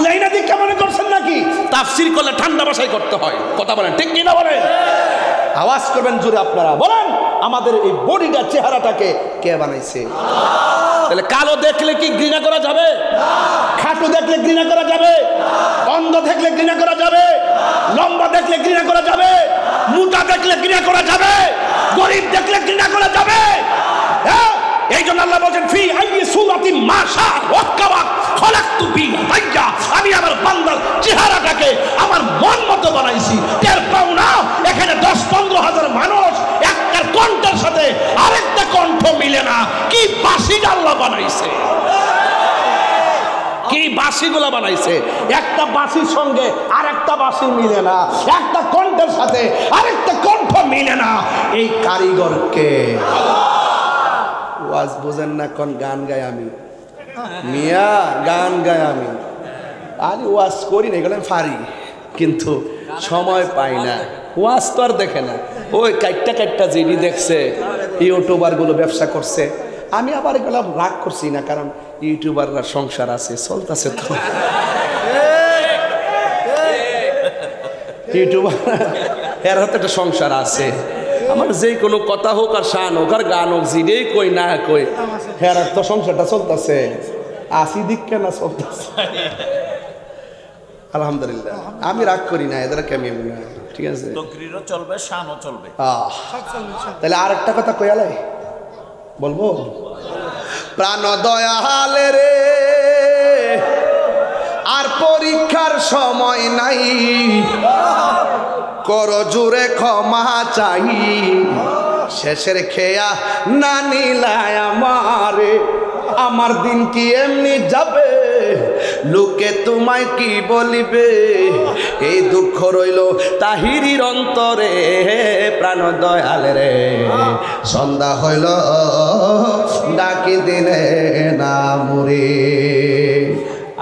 লাইনা দিকে মনে করছেন নাকি তাফসীর করলে ঠান্ডা ভাষায় করতে হয়? কথা বলেন, ঠিক কি না বলেন? আওয়াজ করবেন জোরে আপনারা, বলেন আমাদের এই বডিটা চেহারাটাকে কে বানাইছে? তাহলে কালো দেখলে কি ঘৃণা করা যাবে? খাটো দেখলে ঘৃণা করা যাবে? অন্ধ দেখলে ঘৃণা করা যাবে? লম্বা দেখলে ঘৃণা করা যাবে? মোটা দেখলে ঘৃণা করা যাবে? গরিব দেখলে ঘৃণা করা যাবে? হ্যাঁ, এই জন্য আল্লাহ বলেন ফি আইয়ি সূরাতিন মাশা ওয়াক্কাবা খলাকতু বি তাইয়া, আমি আমার বান্দার চেহারাটাকে আমার মন মতো বানাইছি। টের পাও না এখানে 10-15 হাজার মানুষ একটা কণ্ঠের সাথে আরেকটা কণ্ঠ মিলে না। কি বাঁশি আল্লাহ বানাইছে, কি বাঁশিগুলো বানাইছে, একটা বাঁশির সঙ্গে আরেকটা বাঁশি মিলে না, একটা কণ্ঠের সাথে আরেকটা কণ্ঠ মিলে না। এই কারিগরকে ওয়াজ বোঝেন না, কোন গান গাই আমি মিয়া, গান গাই আমি, আরে ওয়াজ করি না, এগুলো আমি পারি কিন্তু সময় পাই না। ওয়াজ তো আর দেখে না, ওই কাটটা জিডি দেখছে, ইউটিউবার গুলো ব্যবসা করছে। আমি আবার এগুলো রাগ করছি না, কারণ ইউটিউবাররা সংসার আছে, চলতেছে তো। ইউটিউবার এর হাতে একটা সংসার আছে। আমার যে কোনো কথা হোক আর শান হোক আর গান হোক, জিডেই কই না কই, হের তো সংসারটা চলতেছে, আসি দিক কেন চলতেছে। আলহামদুলিল্লাহ, আমি রাগ করি না, এদের কেমন ঠিক আছে, তকরিরও চলবে, শানও চলবে। তাহলে আর একটা কথা কইয়ালাই বলবো, প্রাণ দয়াল রে আর পরীক্ষার সময় নাই, কর জুড়ে ক্ষমা চাই, শেষের খেয়া না নিলায় আমারে, আমার দিন কি এমনি যাবে, লোকে তোমায় কি বলিবে, এই দুঃখ রইল তাহিরির অন্তরে, প্রাণ দয়াল রে সন্ধ্যা হইল ডাকি দিলে না মরে।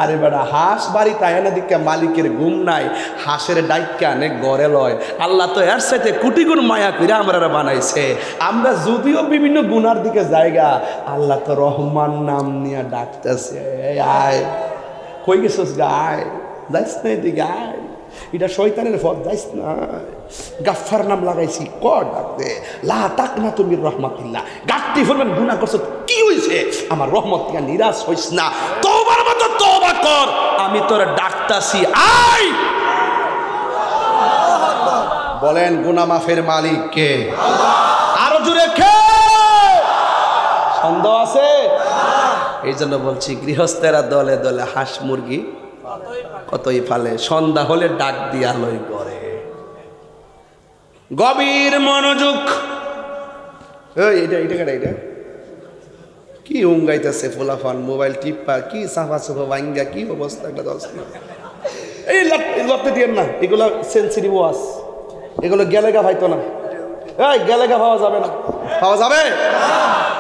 আরে বেটা, হাঁস বাড়ি তাই না দিকে মালিকের ঘুম নাই, হাঁসের ডাইকা অনেক গড়ে লয়। আল্লাহ তো এর সাথে কোটি গুণ মায়া করে আমরা বানাইছে। আমরা যদিও বিভিন্ন গুনার দিকে জায়গা, আল্লাহ তো রহমান নাম নিয়ে ডাকতেছে, আয় কই গেছিস গায়, যাইস না এদিকে আয়, এটা শয়তানের ফল, যাইস না, গাফফার নাম লাগাইছি ক ডাক দে, লা তাক না তুমি রহমাতিল্লাহ, গাট্টি ফেলবেন গুনাহ করছো কি হইছে, আমার রহমত থেকে নিরাশ হইস না, তওবার মতো তওবা কর, আমি তোর ডাকতাছি আয়। বলেন গুনাহ মাফের মালিক কে? আরো জোরে কে? সন্দেহ আছে? এই জন্য বলছি গৃহস্থেরা দলে দলে হাঁস মুরগি কতই ফালে, সন্ধ্যা হলে ডাক দিয়া লই করে। গভীর মনোযোগ। এটা কি উঙ্গাইতেছে ফোলাফান, মোবাইল টিপা কি সাফা সুফা ভাঙ্গা, কি অবস্থা একটা দশ। এই লপতে দিয়েন না, এগুলো সেন্সিটিভ ওয়াজ, এগুলো গেলেগা ভাইতো না, এই গেলেগা পাওয়া যাবে না, পাওয়া যাবে।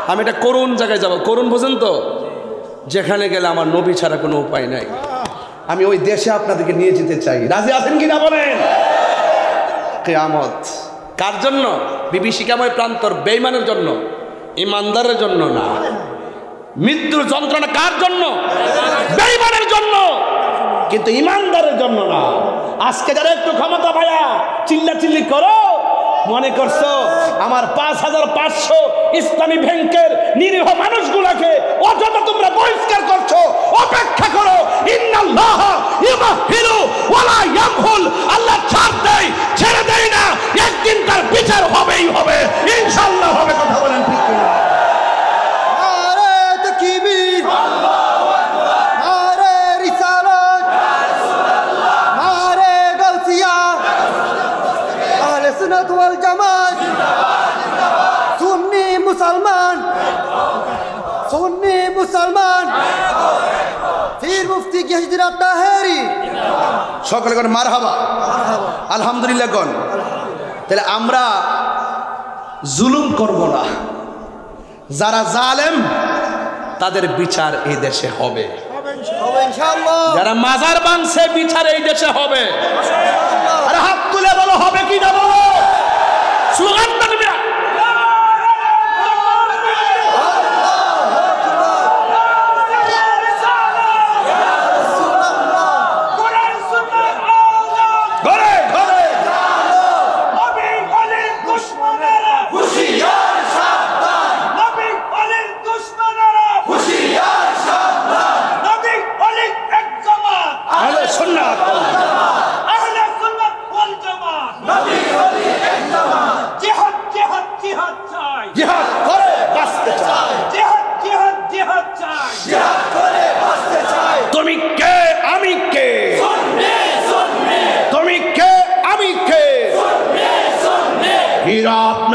আমি এটা করুণ জায়গায় যাব, করুণ বোঝেন তো, যেখানে গেলে আমার নবী ছাড়া কোনো উপায় নাই, আমি ওই দেশে আপনাদেরকে নিয়ে যেতে চাই। রাজি আছেন কিনা বলেন? কিয়ামত কার জন্য? বিভীষিকাময় প্রান্তর বেঈমানের জন্য, ইমানদারের জন্য না। মৃত্যুর যন্ত্রণা কার জন্য? বেঈমানের জন্য, কিন্তু ইমানদারের জন্য না। আজকে যারা একটু ক্ষমতা পায়া চিল্লাচিল্লি করো, মনে করছো আমার 5500 ইসলামী ব্যাংকের নিরীহ মানুষগুলোকে অযথা তোমরা বহিষ্কার করছো। অপেক্ষা করো, ইন্নাল্লাহ ইউমাহিলু ওয়ালা ইয়ামহুল, আল্লাহ ছাড় দেয়, ছেড়ে দেয় না, একদিন তার বিচার হবেই হবে, ইনশাআল্লাহ হবে। কথা বলেন ঠিক কিনা? নারে তাকবীর, আল্লাহু আকবার, নারে রিসালাত, রাসূলুল্লাহ, নারে গাউসিয়া, আহলে সুন্নাত ওয়াল জামাত, সুন্নি মুসলমান, সুন্নি মুসলমান, পীর মুফতি কি হিজরত তাহেরি, সকলে কোন মারহাবা, আলহামদুলিল্লাহ কোন। তাহলে আমরা জুলুম করব না, যারা জালেম তাদের বিচার এই দেশে হবে ইনশাআল্লাহ। যারা মাজার ভাঙছে বিচার এই দেশে হবে। আরে হাত তুলে বলো হবে কি না বলো, স্লোগান দিবে।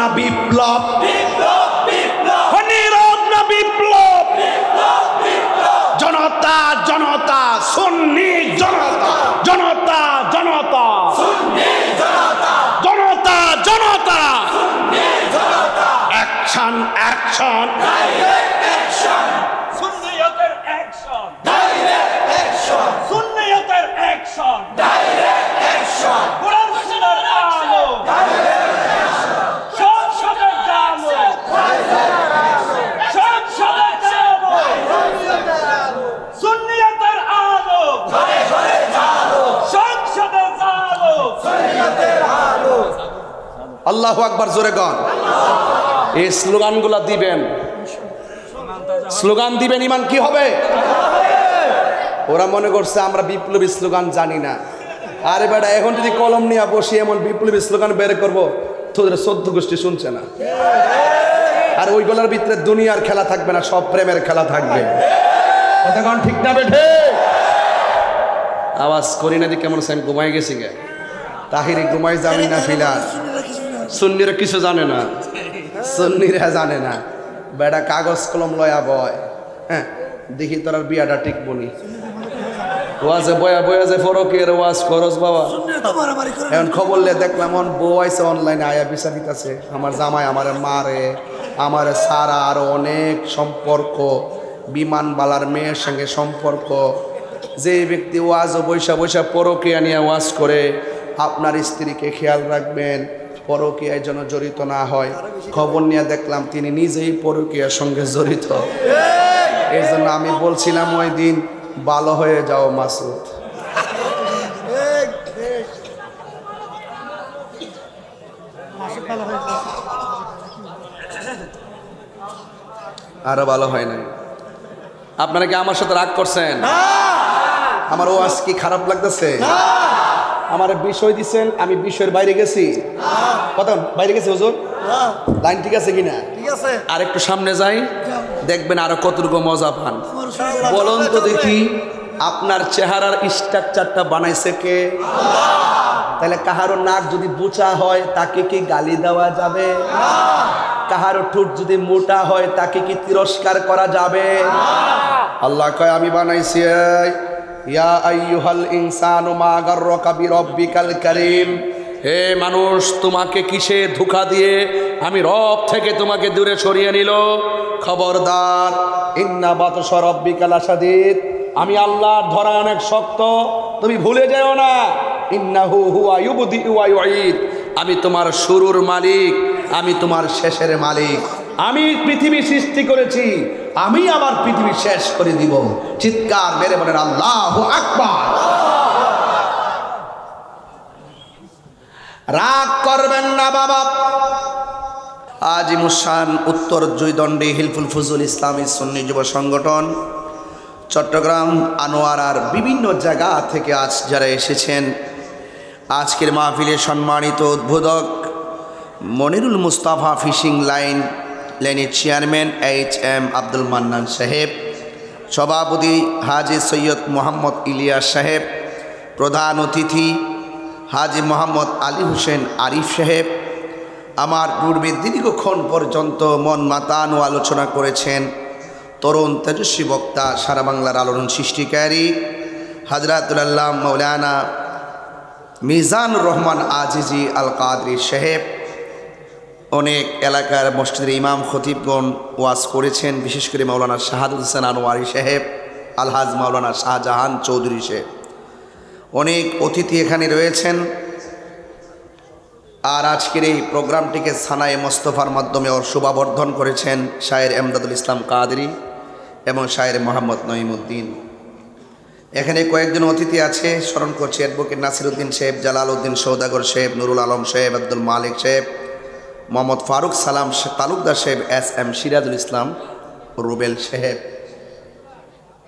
না বিপ্লব? নীরব না বিপ্লব? জনতা জনতা, সুন্নি জনতা, জনতা জনতা, জনতা জনতা, অ্যাকশন অ্যাকশন, সুন্নিয়তের অ্যাকশন, সুন্নিয়তের অ্যাকশন, কোরআন সুন্নাহর আলো, সংসদের আলো, সংসদের আলো, সুন্নিয়তের আলো, সংসদের আলো। আল্লাহু আকবার, জোরে গান। এই স্লোগানগুলো দিবেন, স্লোগান দিবেন, ইমান কি হবে? ওরা মনে করছে আমরা বিপ্লবী স্লোগান জানি না। আরে বেটা, এখন যদি কলম নিয়ে বসি এমন বিপ্লবী স্লোগান বের করবো, তোদের 14 গোষ্ঠী শুনছে না। আর ওইগুলোর ভিতরে দুনিয়ার খেলা থাকবে না, সব প্রেমের খেলা থাকবে। কতক্ষণ ঠিক না বেঠে? আওয়াজ করি না যে কেমন সেম ঘুমাই গেছি গে। তাহিরি ঘুমাই যাবেন না ফিলার। সুন্নিরা কিছু জানে না, সুন্নিরা জানে না। বেটা কাগজ কলম লয়া বয়, হ্যাঁ দেখি তোর বিয়াটা ঠিক বনি। ওয়াজে বয়া বয়া যে ফরকের ওয়াজ খরচ বাবা। এখন খবর লে দেখলাম অন বউ আইসে অনলাইনে আয়া বিচা দিতেছে, আমার জামাই আমারে মারে, আমারে সারা, আরো অনেক সম্পর্ক, বিমানবালার মেয়ের সঙ্গে সম্পর্ক। যে ব্যক্তি ওয়াজ বৈশা বৈশা পরকীয়া নিয়ে ওয়াজ করে, আপনার স্ত্রীকে খেয়াল রাখবেন, পরকীয়ায় যেন জড়িত না হয়। খবর নিয়ে দেখলাম তিনি নিজেই পরকীয়ার সঙ্গে জড়িত। এই জন্য আমি বলছিলাম ওই দিন, ভালো হয়ে যাও মাসুদ। আরো ভালো হয় নাই। আপনারা কি আমার সাথে রাগ করছেন? আমার ওয়াজ কি খারাপ লাগতেছে? আমার বিষয় দিচ্ছেন, আমি বিষয়ের বাইরে গেছি? কথা বাইরে গেছি হুজুর? লাইন ঠিক আছে কিনা? আর একটু সামনে যাই, দেখবেন আরো কতটুকু মজা পান। বলুন তো দেখি, আপনার চেহারার স্ট্রাকচারটা বানাইছে কে? তাহলে কাহারো নাক যদি বুচা হয় তাকে কি গালি দেওয়া যাবে? কাহারো ঠোঁট যদি মোটা হয় তাকে কি তিরস্কার করা যাবে? আল্লাহ কয় আমি বানাইছি। ইয়া আইয়ুহাল ইনসানু মা গাররাকা বিরাব্বিকাল কারীম, হে মানুষ, তোমাকে কিসে ধোঁকা দিয়ে আমি রব থেকে তোমাকে দূরে সরিয়ে নিল? খবরদার, ইন্না বাতশা রাব্বিকা লাশাদীদ, আমি আল্লাহর ধরা অনেক শক্ত, তুমি ভুলে যেও না। ইন্নাহু হুয়া ইউবদিউ ওয়া ইউঈদ, আমি তোমার শুরুর মালিক, আমি তোমার শেষের মালিক। আমি পৃথিবী সৃষ্টি করেছি, আমি আবার পৃথিবী শেষ করে দিব। চিৎকার মেরে বলেন আল্লাহু আকবার। রাগ করবেন না বাবা। আজিমুসান উত্তর জয়দণ্ডী হিলফুল ফুজুল ইসলামী সুন্নি যুব সংগঠন চট্টগ্রাম আনোয়ারার বিভিন্ন জায়গা থেকে আজ যারা এসেছেন, আজকের মাহফিলে সম্মানিত উদ্বোধক মনিরুল মুস্তাফা ফিশিং লাইনের চেয়ারম্যান HM আব্দুল মান্নান সাহেব, সভাপতি হাজি সৈয়দ মোহাম্মদ ইলিয়াস সাহেব, প্রধান অতিথি হাজি মোহাম্মদ আলী হোসেন আরিফ সাহেব, আমার পূর্বে দীর্ঘক্ষণ পর্যন্ত মন মাতানো আলোচনা করেছেন তরুণ তেজস্বী বক্তা, সারা বাংলার আলোড়ন সৃষ্টিকারী হযরতুল আল্লামা মাওলানা মিজানুর রহমান আজিজি আল কাদরি সাহেব। অনেক এলাকার মসজিদের ইমাম খতিবগণ ওয়াজ করেছেন, বিশেষ করে মাওলানা শাহাদুল হোসেন আনোয়ারি সাহেব, আলহাজ মাওলানা শাহজাহান চৌধুরী সাহেব। অনেক অতিথি এখানে রয়েছেন। আর আজকের এই প্রোগ্রামটিকে সানায়ে মোস্তফার মাধ্যমে ওর শোভাবর্ধন করেছেন শায়ের এমদাদুল ইসলাম কাদরি এবং শায়ের মোহাম্মদ নঈমুদ্দিন। এখানে কয়েকজন অতিথি আছে, স্মরণ করছি অ্যাডভোকেট নাসিরউদ্দিন সাহেব, জালাল উদ্দিন সৌদাগর সাহেব, নুরুল আলম সাহেব, আব্দুল মালিক সাহেব, মোহাম্মদ ফারুক সালাম তালুকদার সাহেব, SM সিরাজুল ইসলাম রুবেল সাহেব।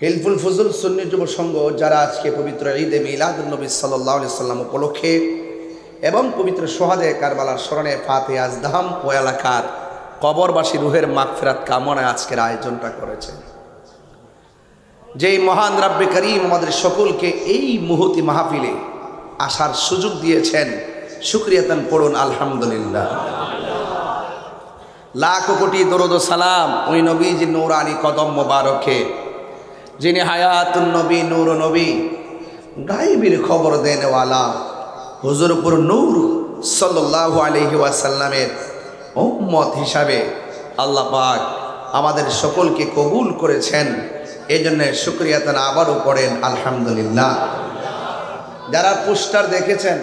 হিলফুল ফুজুল সুন্নি যুব সংঘ যারা আজকে পবিত্র ঈদে মিলাদুন নবী সাল্লাল্লাহু আলাইহি সাল্লাম উপলক্ষে এবং পবিত্র সোহাদে কারবালার স্মরণে ফাতিহা আজদাম ও এলাকার কবরবাসী রুহের মাগফিরাত কামনায় আজকের আয়োজনটা করেছে। যেই মহান রাব্বে করিম আমাদের সকলকে এই মুহূর্তে মাহফিলে আসার সুযোগ দিয়েছেন, শুকরিয়াতান পড়ুন আলহামদুলিল্লাহ। লাখ কোটি দরুদ ও সালাম ওই নবীজি নূরানি কদম মোবারকে, যিনি হায়াতুন নবী, নূর নবী, গায়েবের খবর দেনেওয়ালা হুজুরপুর নূর সাল্লাল্লাহু আলাইহি ওয়াসাল্লামের উম্মত হিসাবে আল্লাহ পাক আমাদের সকলকে কবুল করেছেন। এই জন্য শুকরিয়া তারা আবারও পড়েন আলহামদুলিল্লাহ। যারা পোস্টার দেখেছেন,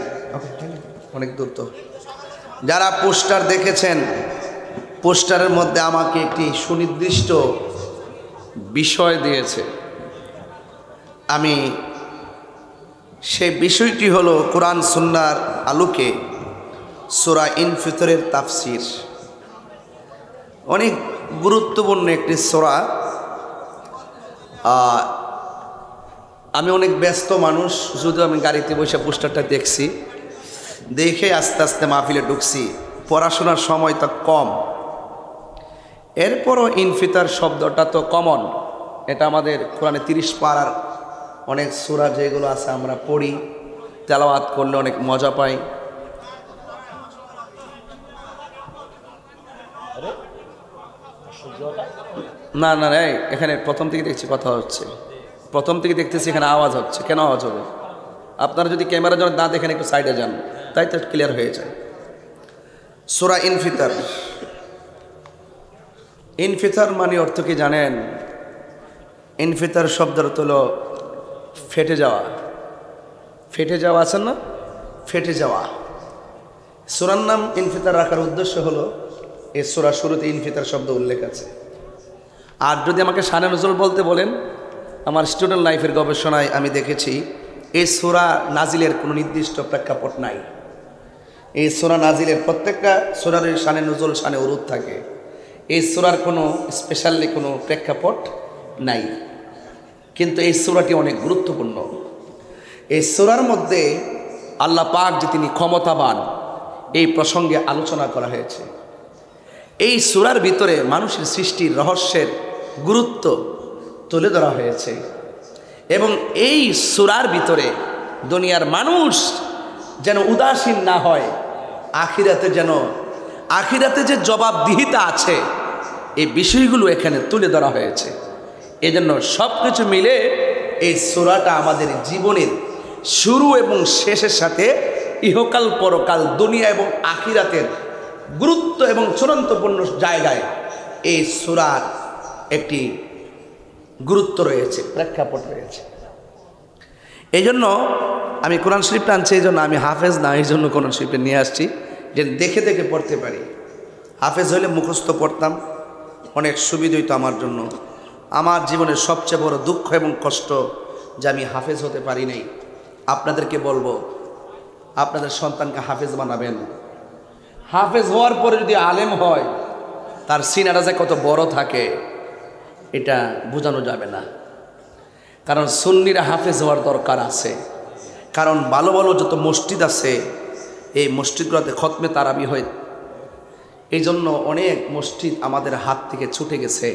অনেক দূর তো, যারা পোস্টার দেখেছেন, পোস্টারের মধ্যে আমাকে একটি সুনির্দিষ্ট বিষয় দিয়েছে। আমি সেই বিষয়টি হলো কোরআন সুন্নাহর আলোকে সূরা ইনফিতরের তাফসির। অনেক গুরুত্বপূর্ণ একটি সূরা। আমি অনেক ব্যস্ত মানুষ, যদিও আমি গাড়িতে বসে পোস্টারটা দেখছি, দেখে আস্তে আস্তে মাহফিলে ঢুকছি। পড়াশোনার সময় তো কম, এরপরও ইনফিতার শব্দটা তো কমন। এটা আমাদের কোরআনে 30 পারার অনেক সূরা যেগুলো আছে আমরা পড়ি, তেলাওয়াত করলে অনেক মজা পাই। না না রে, এখানে প্রথম থেকে দেখছি কথা হচ্ছে, প্রথম থেকে দেখতেছি এখানে আওয়াজ হচ্ছে। কেন আওয়াজ হবে? আপনারা যদি ক্যামেরা যেন না দেখেন একটু সাইডে যান, তাই তো ক্লিয়ার হয়ে যায়। সূরা ইনফিতার, ইনফিতার মানে অর্থ কি জানেন? ইনফিতার শব্দের অর্থ হলো ফেটে যাওয়া। ফেটে যাওয়া আছে না, ফেটে যাওয়া। সূরার নাম ইনফিতার রাখার উদ্দেশ্য হলো এই সূরা শুরুতে ইনফিতার শব্দ উল্লেখ আছে। আর যদি আমাকে শানে নজরুল বলতে বলেন, আমার স্টুডেন্ট লাইফের গবেষণায় আমি দেখেছি এই সূরা নাজিলের কোনো নির্দিষ্ট প্রেক্ষাপট নাই। এই সূরা নাজিলের প্রত্যেকটা সূরার শানে নজরুল, শানে উরুদ থাকে। এই সূরার কোনো স্পেশালি কোনো প্রেক্ষাপট নাই, কিন্তু এই সূরাটি অনেক গুরুত্বপূর্ণ। এই সূরার মধ্যে আল্লাহ পাক যে তিনি ক্ষমতাবান, এই প্রসঙ্গে আলোচনা করা হয়েছে। এই সূরার ভিতরে মানুষের সৃষ্টির রহস্যের গুরুত্ব তুলে ধরা হয়েছে, এবং এই সূরার ভিতরে দুনিয়ার মানুষ যেন উদাসীন না হয়, আখিরাতে যে জবাবদিহিতা আছে, এই বিষয়গুলো এখানে তুলে ধরা হয়েছে। এজন্য সব কিছু মিলে এই সূরাটা আমাদের জীবনের শুরু এবং শেষের সাথে ইহকাল পরকাল, দুনিয়া এবং আখিরাতের গুরুত্ব এবং চূড়ান্তপূর্ণ জায়গায় এই সূরার একটি গুরুত্ব রয়েছে, প্রেক্ষাপট রয়েছে। এই জন্য আমি কোরআন শরীফটা আনছি, এই জন্য আমি হাফেজ না, এই জন্য কোরআন শরীফটা নিয়ে আসছি যে দেখে দেখে পড়তে পারি। হাফেজ হলে মুখস্থ পড়তাম, অনেক সুবিধা হইতো আমার জন্য। আমার জীবনের সবচেয়ে বড় দুঃখ এবং কষ্ট যে আমি হাফেজ হতে পারি নাই। আপনাদেরকে বলবো, আপনাদের সন্তানকে হাফেজ বানাবেন। হাফেজ হওয়ার পরে যদি আলেম হয়, তার সিনাটা যে কত বড় থাকে এটা বোঝানো যাবে না। কারণ সুন্নিরা হাফেজ হওয়ার দরকার আছে। কারণ ভালো ভালো যত মসজিদ আছে, এই মসজিদগুলোতে খতমে তারাবি হয়। এই জন্য অনেক মসজিদ আমাদের হাত থেকে ছুটে গেছে,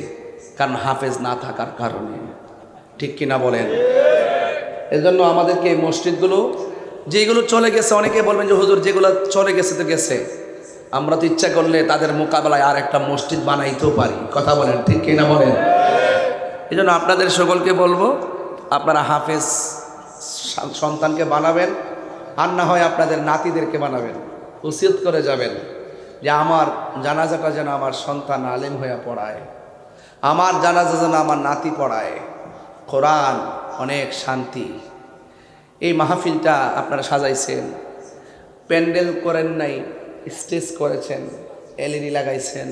কারণ হাফেজ না থাকার কারণে। ঠিক কিনা বলেন? এজন্য আমাদেরকে এই মসজিদগুলো যেগুলো চলে গেছে, অনেকে বলবেন যে হুজুর যেগুলো চলে গেছে তো গেছে, আমরা তো ইচ্ছা করলে তাদের মোকাবেলায় আর একটা মসজিদ বানাইতেও পারি। কথা বলেন, ঠিক কিনা বলেন? এই জন্য আপনাদের সকলকে বলবো, আপনারা হাফেজ সন্তানকে বানাবেন, আর না হয় আপনাদের নাতিদেরকে বানাবেন। ওসিয়ত করে যাবেন যে আমার জানাজাটা যেন আমার সন্তান আলেম হয়ে পড়ায়, আমার জানাজা যেন আমার নাতি পড়ায়। কোরআন অনেক শান্তি। এই মাহফিলটা আপনারা সাজাইছেন, প্যান্ডেল করেন নাই, স্টেজ করেছেন, এলইডি লাগাইছেন।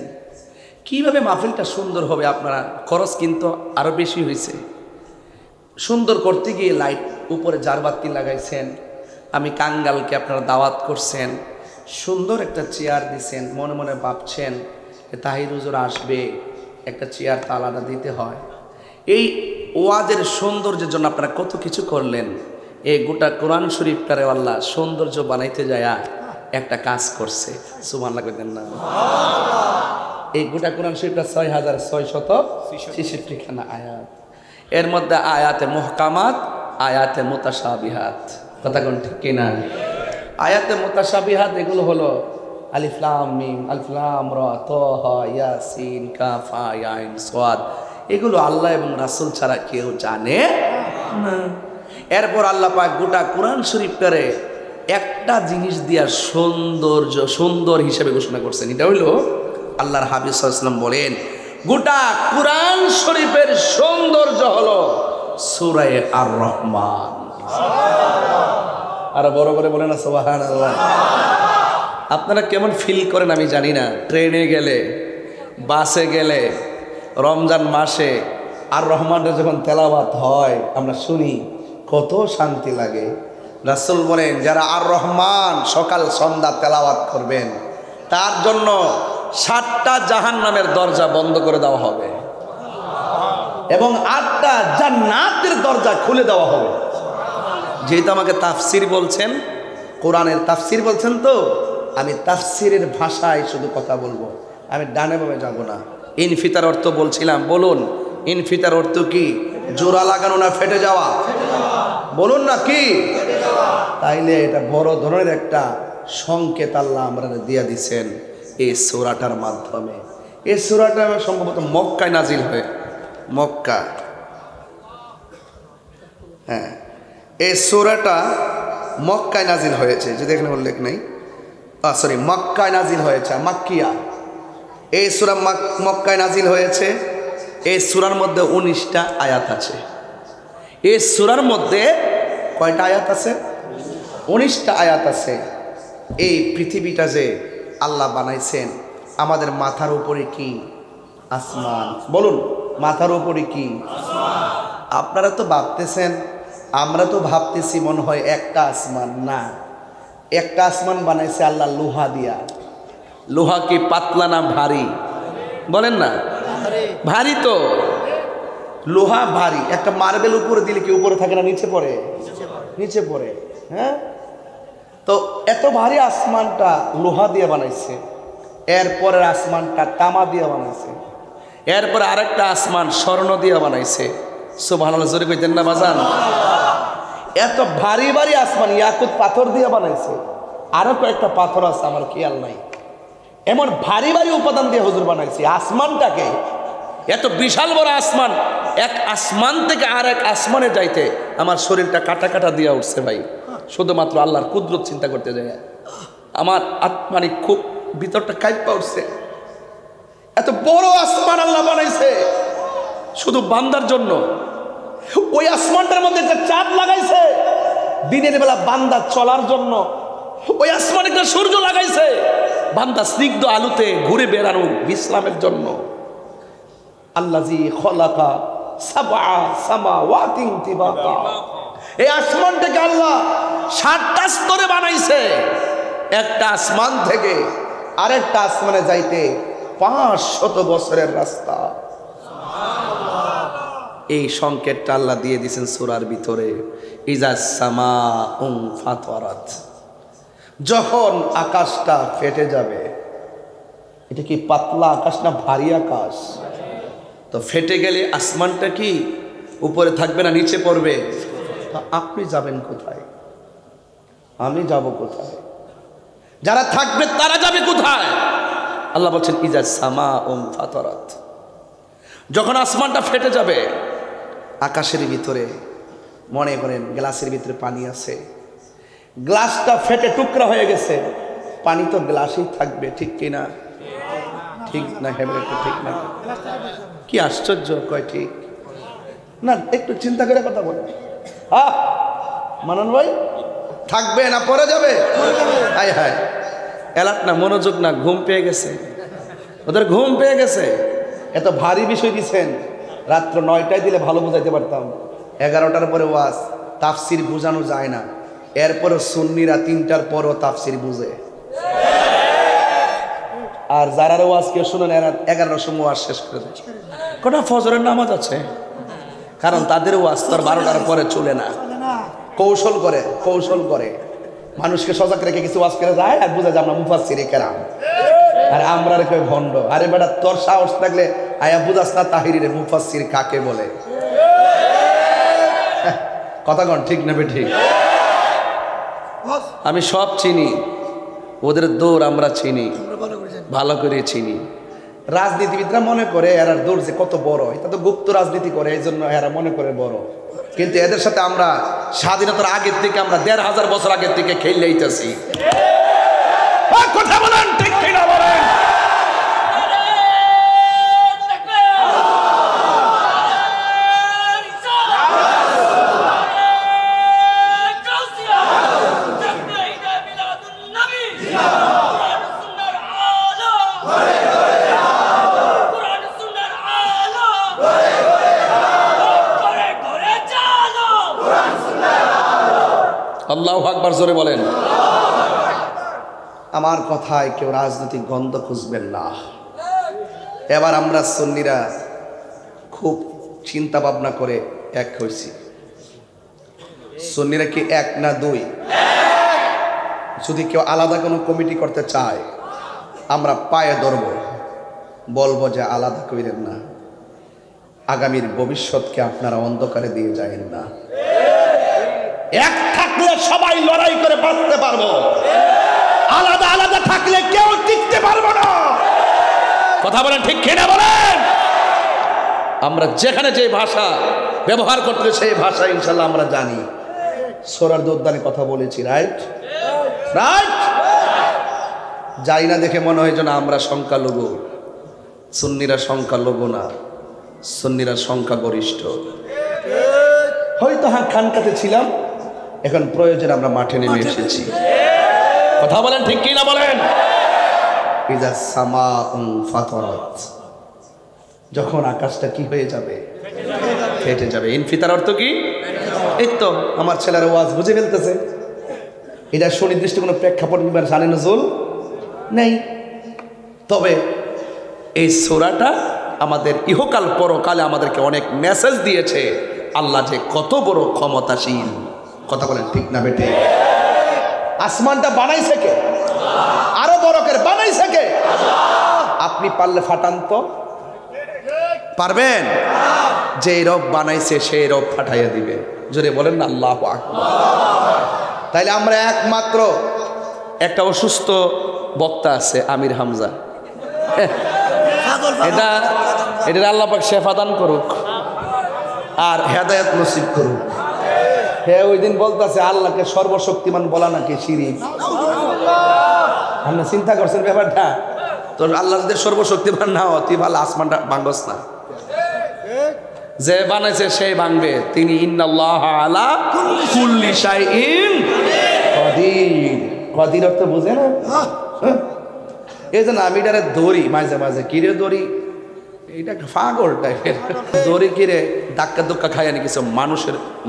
কিভাবে মাহফিলটা সুন্দর হবে? আপনারা খরচ কিন্তু আরও বেশি হয়েছে। সুন্দর করতে গিয়ে লাইট উপরে জারবাতি লাগাইছেন। আমি কাঙ্গালকে আপনারা দাওয়াত করছেন, সুন্দর একটা চেয়ার দিছেন, মনে মনে ভাবছেন তাহির হুজুর আসবে, একটা চেয়ার তো আলাদা দিতে হয়। এই ওয়াজের সৌন্দর্যের জন্য আপনারা কত কিছু করলেন। এই গোটা কোরআন শরীফটারে আল্লাহ সৌন্দর্য বানাইতে যায় একটা কাজ করছে। সুবহানাল্লাহ কইতেন না? এই গোটা কোরআন শরীফটা 6666 খানা আয়াত। এর মধ্যে আয়াতে মুহকামাত, আয়াতে মুতাশাবিহাত। কথা কোন ঠিক কিনা? আয়াতে মুতাশাবিহাত এগুলো হলো আলিফ লাম মিম, আলিফ লাম রা, তাহা, ইয়াসিন, কাফ, ইয়া আইন, সাদ, এগুলো আল্লাহ এবং রাসূল ছাড়া কেউ জানে না। এরপর আল্লাহ পাক গোটা কোরআন শরীফটারে একটা জিনিস দিয়া সুন্দর হিসেবে ঘোষণা করছেন। এটা হইল আল্লাহর হাবিব সাল্লাল্লাহু আলাইহি ওয়াসাল্লাম বলেন, গোটা কোরআন শরীফের সৌন্দর্য হলো সূরা আর রহমান। আর বড় করে বলেন না সুবহানাল্লাহ। আপনারা কেমন ফিল করেন আমি জানি না, ট্রেনে গেলে, বাসে গেলে, রমজান মাসে আর রহমানের যখন তেলাওয়াত হয় আমরা শুনি, কত শান্তি লাগে। রাসূল বলেন, যারা আর রহমান সকাল সন্ধ্যা তেলাওয়াত করবেন তার জন্য 7টা জাহান্নামের দরজা বন্ধ করে দেওয়া হবে এবং 8টা জান্নাতের দরজা খুলে দেওয়া হবে। যেহেতু আমাকে তাফসির বলছেন, কোরআনের তাফসির বলছেন, তো আমি তাফসিরের ভাষায় শুধু কথা বলবো, আমি ডানে বামে যাব না। ইনফিতার অর্থ বলছিলাম, বলুন ইনফিতার অর্থ কি? জোড়া লাগানো না ফেটে যাওয়া? বলুন না কি? তাইলে এটা বড় ধরনের একটা সংকেত আল্লাহ আমরা দিয়ে দিচ্ছেন এই সূরাটার মাধ্যমে। এই সূরাটা সম্ভবত মক্কায় নাজিল হয়, মক্কা, হ্যাঁ এই সূরাটা মক্কায় নাজিল হয়েছে, যদি এখানে উল্লেখ নেই, সরি মক্কায় নাজিল হয়েছে, মাক্কিয়া। এই সূরা মক্কায় নাজিল হয়েছে। এই সূরার মধ্যে 19টা আয়াত আছে। এই সূরার মধ্যে কয়টা আয়াত আছে? 19টা আয়াত আছে। এই পৃথিবীটা যে আল্লাহ বানাইছেন, আমাদের মাথার উপরে কি? আসমান। বলুন, মাথার উপরে কি? আপনারা তো ভাবতেছেন, আমরা তো ভাবতেছি মনে হয় একটা আসমান। না, একটা আসমান বানাইছে আল্লাহ লোহা দিয়া। লোহা কি পাতলা না ভারী? বলেন না, ভারী তো। লোহা ভারী, একটা মার্বেল উপরে দিলে কি উপরে থাকে না নিচে পড়ে? নিচে পড়ে। হ্যাঁ, তো এত ভারী আসমানটা লোহা দিয়ে বানাইছে। এরপরের আসমানটা তামা দিয়ে বানাইছে। এরপরে আরেকটা আসমান স্বর্ণ দিয়ে বানাইছে। সুবহানাল্লাহ, জোরে কইতেন না বাজান? এত ভারী ভারী আসমান ইয়াকুত পাথর দিয়ে বানাইছে। আরো কয়েকটা পাথর আছে আমার খেয়াল নাই। এমন ভারী ভারী উপাদান দিয়ে হুজুর বানাইছে আসমানটাকে। এত বিশাল বড় আসমান, এক আসমান থেকে আর এক আসমানে যাইতে আমার শরীরটা কাটা কাটা দিয়ে উঠছে ভাই, শুধুমাত্র আল্লাহর কুদরত চিন্তা করতে যায়। আমার আত্মানি খুব ভিতরটা কাঁপা উঠছে। এত বড় আসমান আল্লাহ বানাইছে শুধু বান্দার জন্য। ওই আসমানটার মধ্যে একটা চাঁদ লাগাইছে দিনের বেলা বান্দা চলার জন্য। ওই আসমানে একটা সূর্য লাগাইছে বান্দা স্নিগ্ধ আলোতে ঘুরে বেড়ানো বিশ্রামের জন্য। আল্লাযী খলাকা সাবআ সামাওয়াতিন তিবাকা, এই আসমানটাকে আল্লাহ 7টা স্তরে বানাইছে। একটা আসমান থেকে আরেকটা আসমানে যাইতে 500 বছরের রাস্তা। এই সংকেতটা আল্লাহ দিয়ে দিয়েছেন সূরার ভিতরে, ইজাস সামাউন ফাতারাত, যখন আকাশটা ফেটে যাবে। এটা কি পাতলা আকাশ না ভারী আকাশ? তো ফেটে গেলে আসমানটা কি উপরে থাকবে না নিচে পড়বে? আপনি যাবেন কোথায়? আমি যাব কোথায়? যারা থাকবে তারা যাবে কোথায়? আল্লাহ বলছেন ইজাস সামাউন ফাতারাত, যখন আসমানটা ফেটে যাবে। আকাশের ভিতরে মনে করেন গ্লাসের ভিতরে পানি আছে, গ্লাসটা ফেটে টুকরা হয়ে গেছে, পানি তো গ্লাসেই থাকবে, ঠিক কিনা? ঠিক না? হেবলে একটু ঠিক না? কি আশ্চর্য, কয় ঠিক না? একটু চিন্তা করে কথা বলে। মানন ভাই, থাকবে না পরে যাবে? হায় হায়, এলাট না, মনোযোগ না, ঘুম পেয়ে গেছে ওদের, ঘুম পেয়ে গেছে। এত ভারী বিষয় দিচ্ছেন, রাত্র 9টায় দিলে ভালো বুঝাইতে পারতাম। 11টার পরে ওয়াজ, তাফসির বোঝানো যায় না। এরপরে সুন্নিরা 3টার পরও তাফসির বুঝে। আর যারা ওয়াজ কেউ শুনেন 11টার সময় ওয়াজ শেষ করে দেয়। কটা ফজরের নামাজ আছে, কারণ তাদের ওয়াজ তো 12টার পরে চলে না। কৌশল করে, কৌশল করে মানুষকে সজাগ রেখে কিছু ওয়াজ করে যায় আর বুঝা যায় আমরা মুফাসসিরে কেরাম, আর আমরা রেখে ভণ্ড। আরে বেটা, তোর সাহস থাকলে আয়া বুঝাস না তাহিরিরে মুফাসসির কাকে বলে? কথা কন ঠিক না বে ঠিক? আমি সব চিনি, ওদের দৌড় আমরা চিনি, ভালো করে চিনি। রাজনীতিবিদরা মনে করে এরা দৌড় যে কত বড়, এটা তো গুপ্ত রাজনীতি করে, এই জন্য এরা মনে করে বড়। কিন্তু এদের সাথে আমরা স্বাধীনতার আগের থেকে, আমরা 1500 বছর আগের থেকে খেলে আইতেছি। কথা বলেন ঠিক কিনা বলেন? আল্লাহু আকবার, জোরে বলেন। আমার কথায় কেউ রাজনৈতিক গন্ধ খুঁজবেন না। এবার আমরা সুন্নিরা খুব চিন্তা ভাবনা করে এক হয়েছি। সুন্নিরা কি এক না দুই? যদি কেউ আলাদা কোনো কমিটি করতে চায়, আমরা পায়ে ধরব, বলবো যে আলাদা করেন না, আগামীর ভবিষ্যৎকে আপনারা অন্ধকারে দিয়ে যাবেন না। এক থাকলে সবাই লড়াই করে বাঁচতে পারবো, আলাদা আলাদা থাকলে কেউ টিকতে পারবো না। কথা বলেন ঠিক কিনা বলেন? আমরা যেখানে যে ভাষা ব্যবহার করতে সেই ভাষা ইনশাল্লাহ আমরা জানি। সোরার দুদ্দানে কথা বলেছি, রাইট রাইট। যাই না দেখে মনে হয় যেন আমরা সংখ্যালঘু। সুন্নিরা সংখ্যালঘু না, সুন্নিরা সংখ্যাগরিষ্ঠ। হয়তো হ্যাঁ খানকাতে ছিলাম, এখন প্রয়োজন আমরা মাঠে নেমে এসেছি। কথা বলেন ঠিক কি না বলেন? ইজা সামাউন ফাতারাত, যখন আকাশটা কি হয়ে যাবে? ফেটে যাবে। ইনফিতার অর্থ কি? এই তো আমার ছেলের ওয়াজ বুঝে ফেলতেছে। এটা সুনির্দিষ্ট কোনো প্রেক্ষাপট নিবার জানে নজরুল নেই। তবে এই সূরাটা আমাদের ইহকাল পরকালে আমাদেরকে অনেক মেসেজ দিয়েছে, আল্লাহ যে কত বড় ক্ষমতাশীল। কথা বলেন ঠিক না বেটে? আসমানটা বানাইছে কে? আরো বড় করে বানাইছে কে? আপনি পারলে ফাটান তো পারবেন? যে রব বানাইছে সেই রব ফাটাইয়া দিবে। জোরে বলেন না আল্লাহু আকবার। তাইলে আমরা একমাত্র একটা অসুস্থ বক্তা আছে, আমির হামজা। এটা আল্লাহ পাক শেফা দান করুক আর হেদায়েত নসিব করুক। হ্যাঁ, ওই দিন বলতেছে আল্লাহকে সর্বশক্তিমান বলা নাকি শিরিক। আপনি চিন্তা করছেন ব্যাপারটা? তো আল্লাহ যদি সর্বশক্তিমান না হয়, তুই ভালো আসমানটা ভাঙস না। যে বানাইছে সেই ভাঙবে। তিনি ইন্নাল্লাহা আলা কুল্লি শাইইন কাদির। কাদির অর্থ বুঝে না? এই যে আমি এটারে দড়ি মাঝে মাঝে, কিরে দড়ি, এইটা পাগল টাইপের দড়ি, কিরে ধাক্কা ধুক্কা খায় না কিছু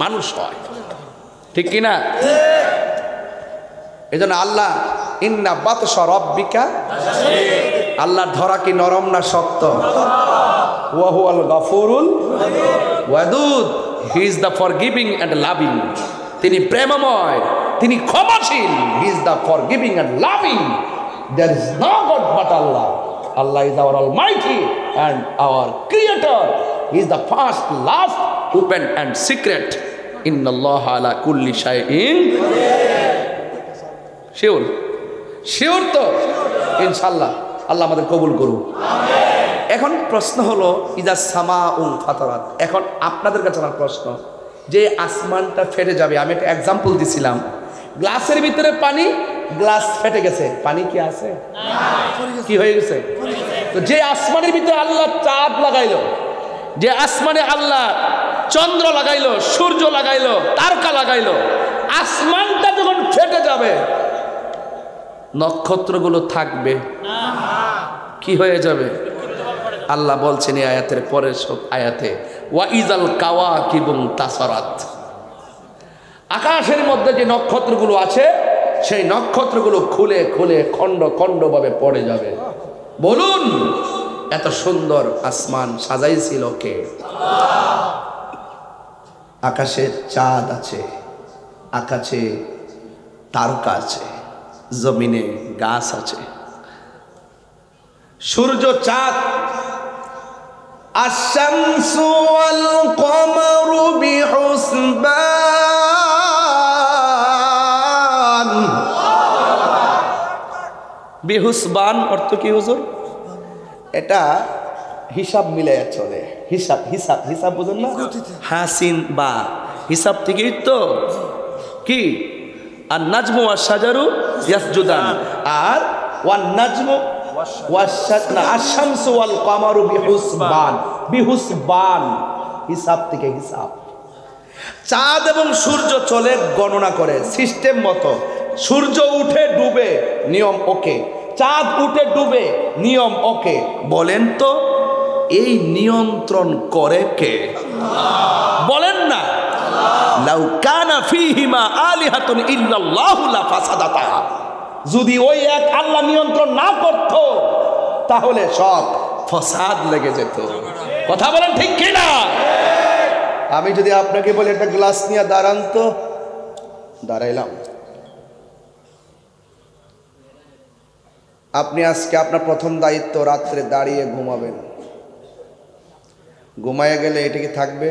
মানুষ হয়, ঠিক কিনা? এই জন্য আল্লাহ ইন্না বাতশা রাব্বিকা, আল্লাহর ধরা কি নরম না শক্ত? ওয়া হুয়াল গাফুরুল ওয়াদুদ, he is the forgiving and loving. তিনি প্রেমময়, তিনি ক্ষমাশীল। He is the forgiving and loving. There is no god but Allah. Allah is our Almighty and our Creator. He is the first, last, open and secret. Inna Allah ala kulli shay'in. Sure তো ইনশাআল্লাহ। আল্লাহ আমাদের কবুল করুন। এখন প্রশ্ন হলো ইজা সামাউন ফাতারাত। এখন আপনাদের কাছে আমার প্রশ্ন, যে আসমানটা ফেটে যাবে, আমি একটা এক্সাম্পল দিছিলাম, গ্লাসের ভিতরে পানি, গ্লাস ফেটে গেছে, পানি কি আছে? কি হয়ে গেছে? তো যে আসমানের ভিতরে আল্লাহ চাঁদ লাগাইলো, যে আসমানে আল্লাহ চন্দ্র লাগাইলো, সূর্য লাগাইলো, তারকা লাগাইলো, আসমানটা যখন ফেটে যাবে, নক্ষত্রগুলো থাকবে? কি হয়ে যাবে? আল্লাহ বলছেন এই আয়াতের পরের সব আয়াতে, ওয়া ইজাল কাওয়াকিবুন তাসারাত। আকাশের মধ্যে যে নক্ষত্রগুলো আছে, সেই নক্ষত্রগুলো খুলে খুলে খণ্ড খণ্ড ভাবে পড়ে যাবে। বলুন, এত সুন্দর আসমান সাজাইছিল কে? আকাশে চাঁদ আছে, আকাশে তারকা আছে, জমিনে গাছ আছে, সূর্য চাঁদ। আশ-শামসু ওয়াল কমারু বিহুসবান। বেহুসবান অর্থ কি হুজুর? এটা হিসাব মিলে চলে, হিসাব হিসাব হিসাব বুঝুন না, হাসিন বা হিসাব থেকেই তো কি আর নাজমু ওয়া শাজারু ইয়াসজুদান, আর ওয়ান নাজমু আশ-শামসু ওয়াল কামারু বিহুসবান, বিহুসবান হিসাব থেকে হিসাব। চাঁদ এবং সূর্য চলে গণনা করে সিস্টেম মতো, সূর্য উঠে ডুবে নিয়ম ওকে, চাঁদ উঠে ডুবে নিয়ম ওকে। বলেন তো এই নিয়ন্ত্রণ করে কে? বলেন না। লাউ কানা ফীহিমা আলিহাতুন ইল্লাল্লাহু লাফাসাদাতা, যদি ওই এক আল্লাহ নিয়ন্ত্রণ না করত তাহলে সব ফসাদ লেগে যেত। কথা বলেন ঠিক কি না? আমি যদি আপনাকে বলি একটা গ্লাস নিয়ে দাঁড়ান তো, দাঁড়াইলাম। আপনি আজকে আপনার প্রথম দায়িত্ব রাত্রে দাঁড়িয়ে ঘুমাবেন। ঘুমায় গেলে এটা কি থাকবে?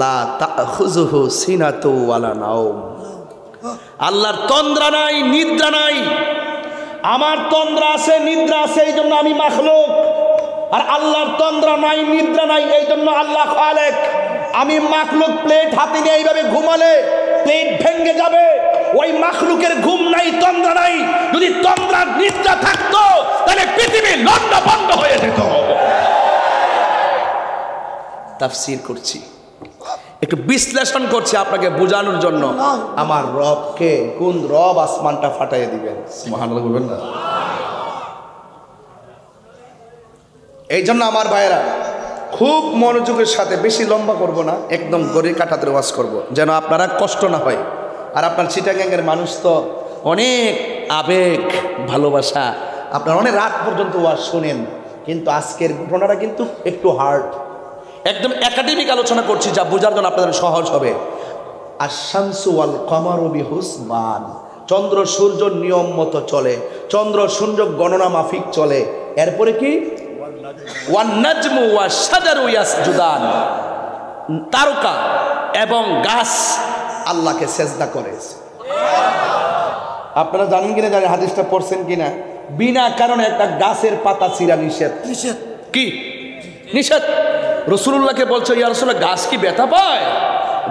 লা তাখুযুহু সিনাতু ওয়ালা নাওম, আল্লাহর তন্দ্রা নাই, নিদ্রা নাই। আমার তন্দ্রা আছে, নিদ্রা আছে, এই জন্য আমি মাখলুক। আর আল্লাহর তন্দ্রা নাই, নিদ্রা নাই, এই জন্য আল্লাহ খালেক। আমি মাখলুক, প্লেট হাতে নিয়ে এইভাবে ঘুমালে প্লেট ভেঙে যাবে। ওই মাখলুকের ঘুম নাই, তন্দ্রা নাই। যদি তন্দ্রা নিদ্রা থাকতো তাহলে পৃথিবী লন্ড বন্ধ হয়ে যেত। তাফসীর করছি, একটু বিশ্লেষণ করছি আপনাকে বোঝানোর জন্য। আমার রবকে, কোন রব আসমানটা ফাটাইয়ে দিবেন? সুবহানাল্লাহ বলবেন না? এই জন্য আমার ভাইয়েরা খুব মনোযোগের সাথে, বেশি লম্বা করব না, একদম গড়ির কাটাতে ওয়াজ করব যেন আপনারা কষ্ট না হয়। আর আপনার চিটাগাঙ্গের মানুষ তো অনেক আবেগ ভালোবাসা, আপনারা অনেক রাত পর্যন্ত ওয়াজ শোনেন, কিন্তু আজকের ঘটনাটা কিন্তু একটু হার্ড, একদম একাডেমিক আলোচনা করছি যা বোঝার জন্য আপনাদের সহজ হবে। আশ-শামসু ওয়াল কামারু বিহুসবান, চন্দ্র সূর্য নিয়ম মতো চলে, চন্দ্র সূর্য গণনা মাফিক চলে। এরপরে কি? ওয়ান নাজমু ওয়া শাজারু ইয়াসজুদান, তারকা এবং গাছ আল্লাহকে সেজদা করে। আপনারা জানেন কিনা জানেন, হাদিসটা পড়ছেন কিনা? বিনা কারণে একটা গাছের পাতা ছিঁড়া নিষেধ। নিষেধ কি? নিষেধ। রাসূলুল্লাহকে বলছে, ইয়া রাসূলুল্লাহ, গাছ কি ব্যথা পায়?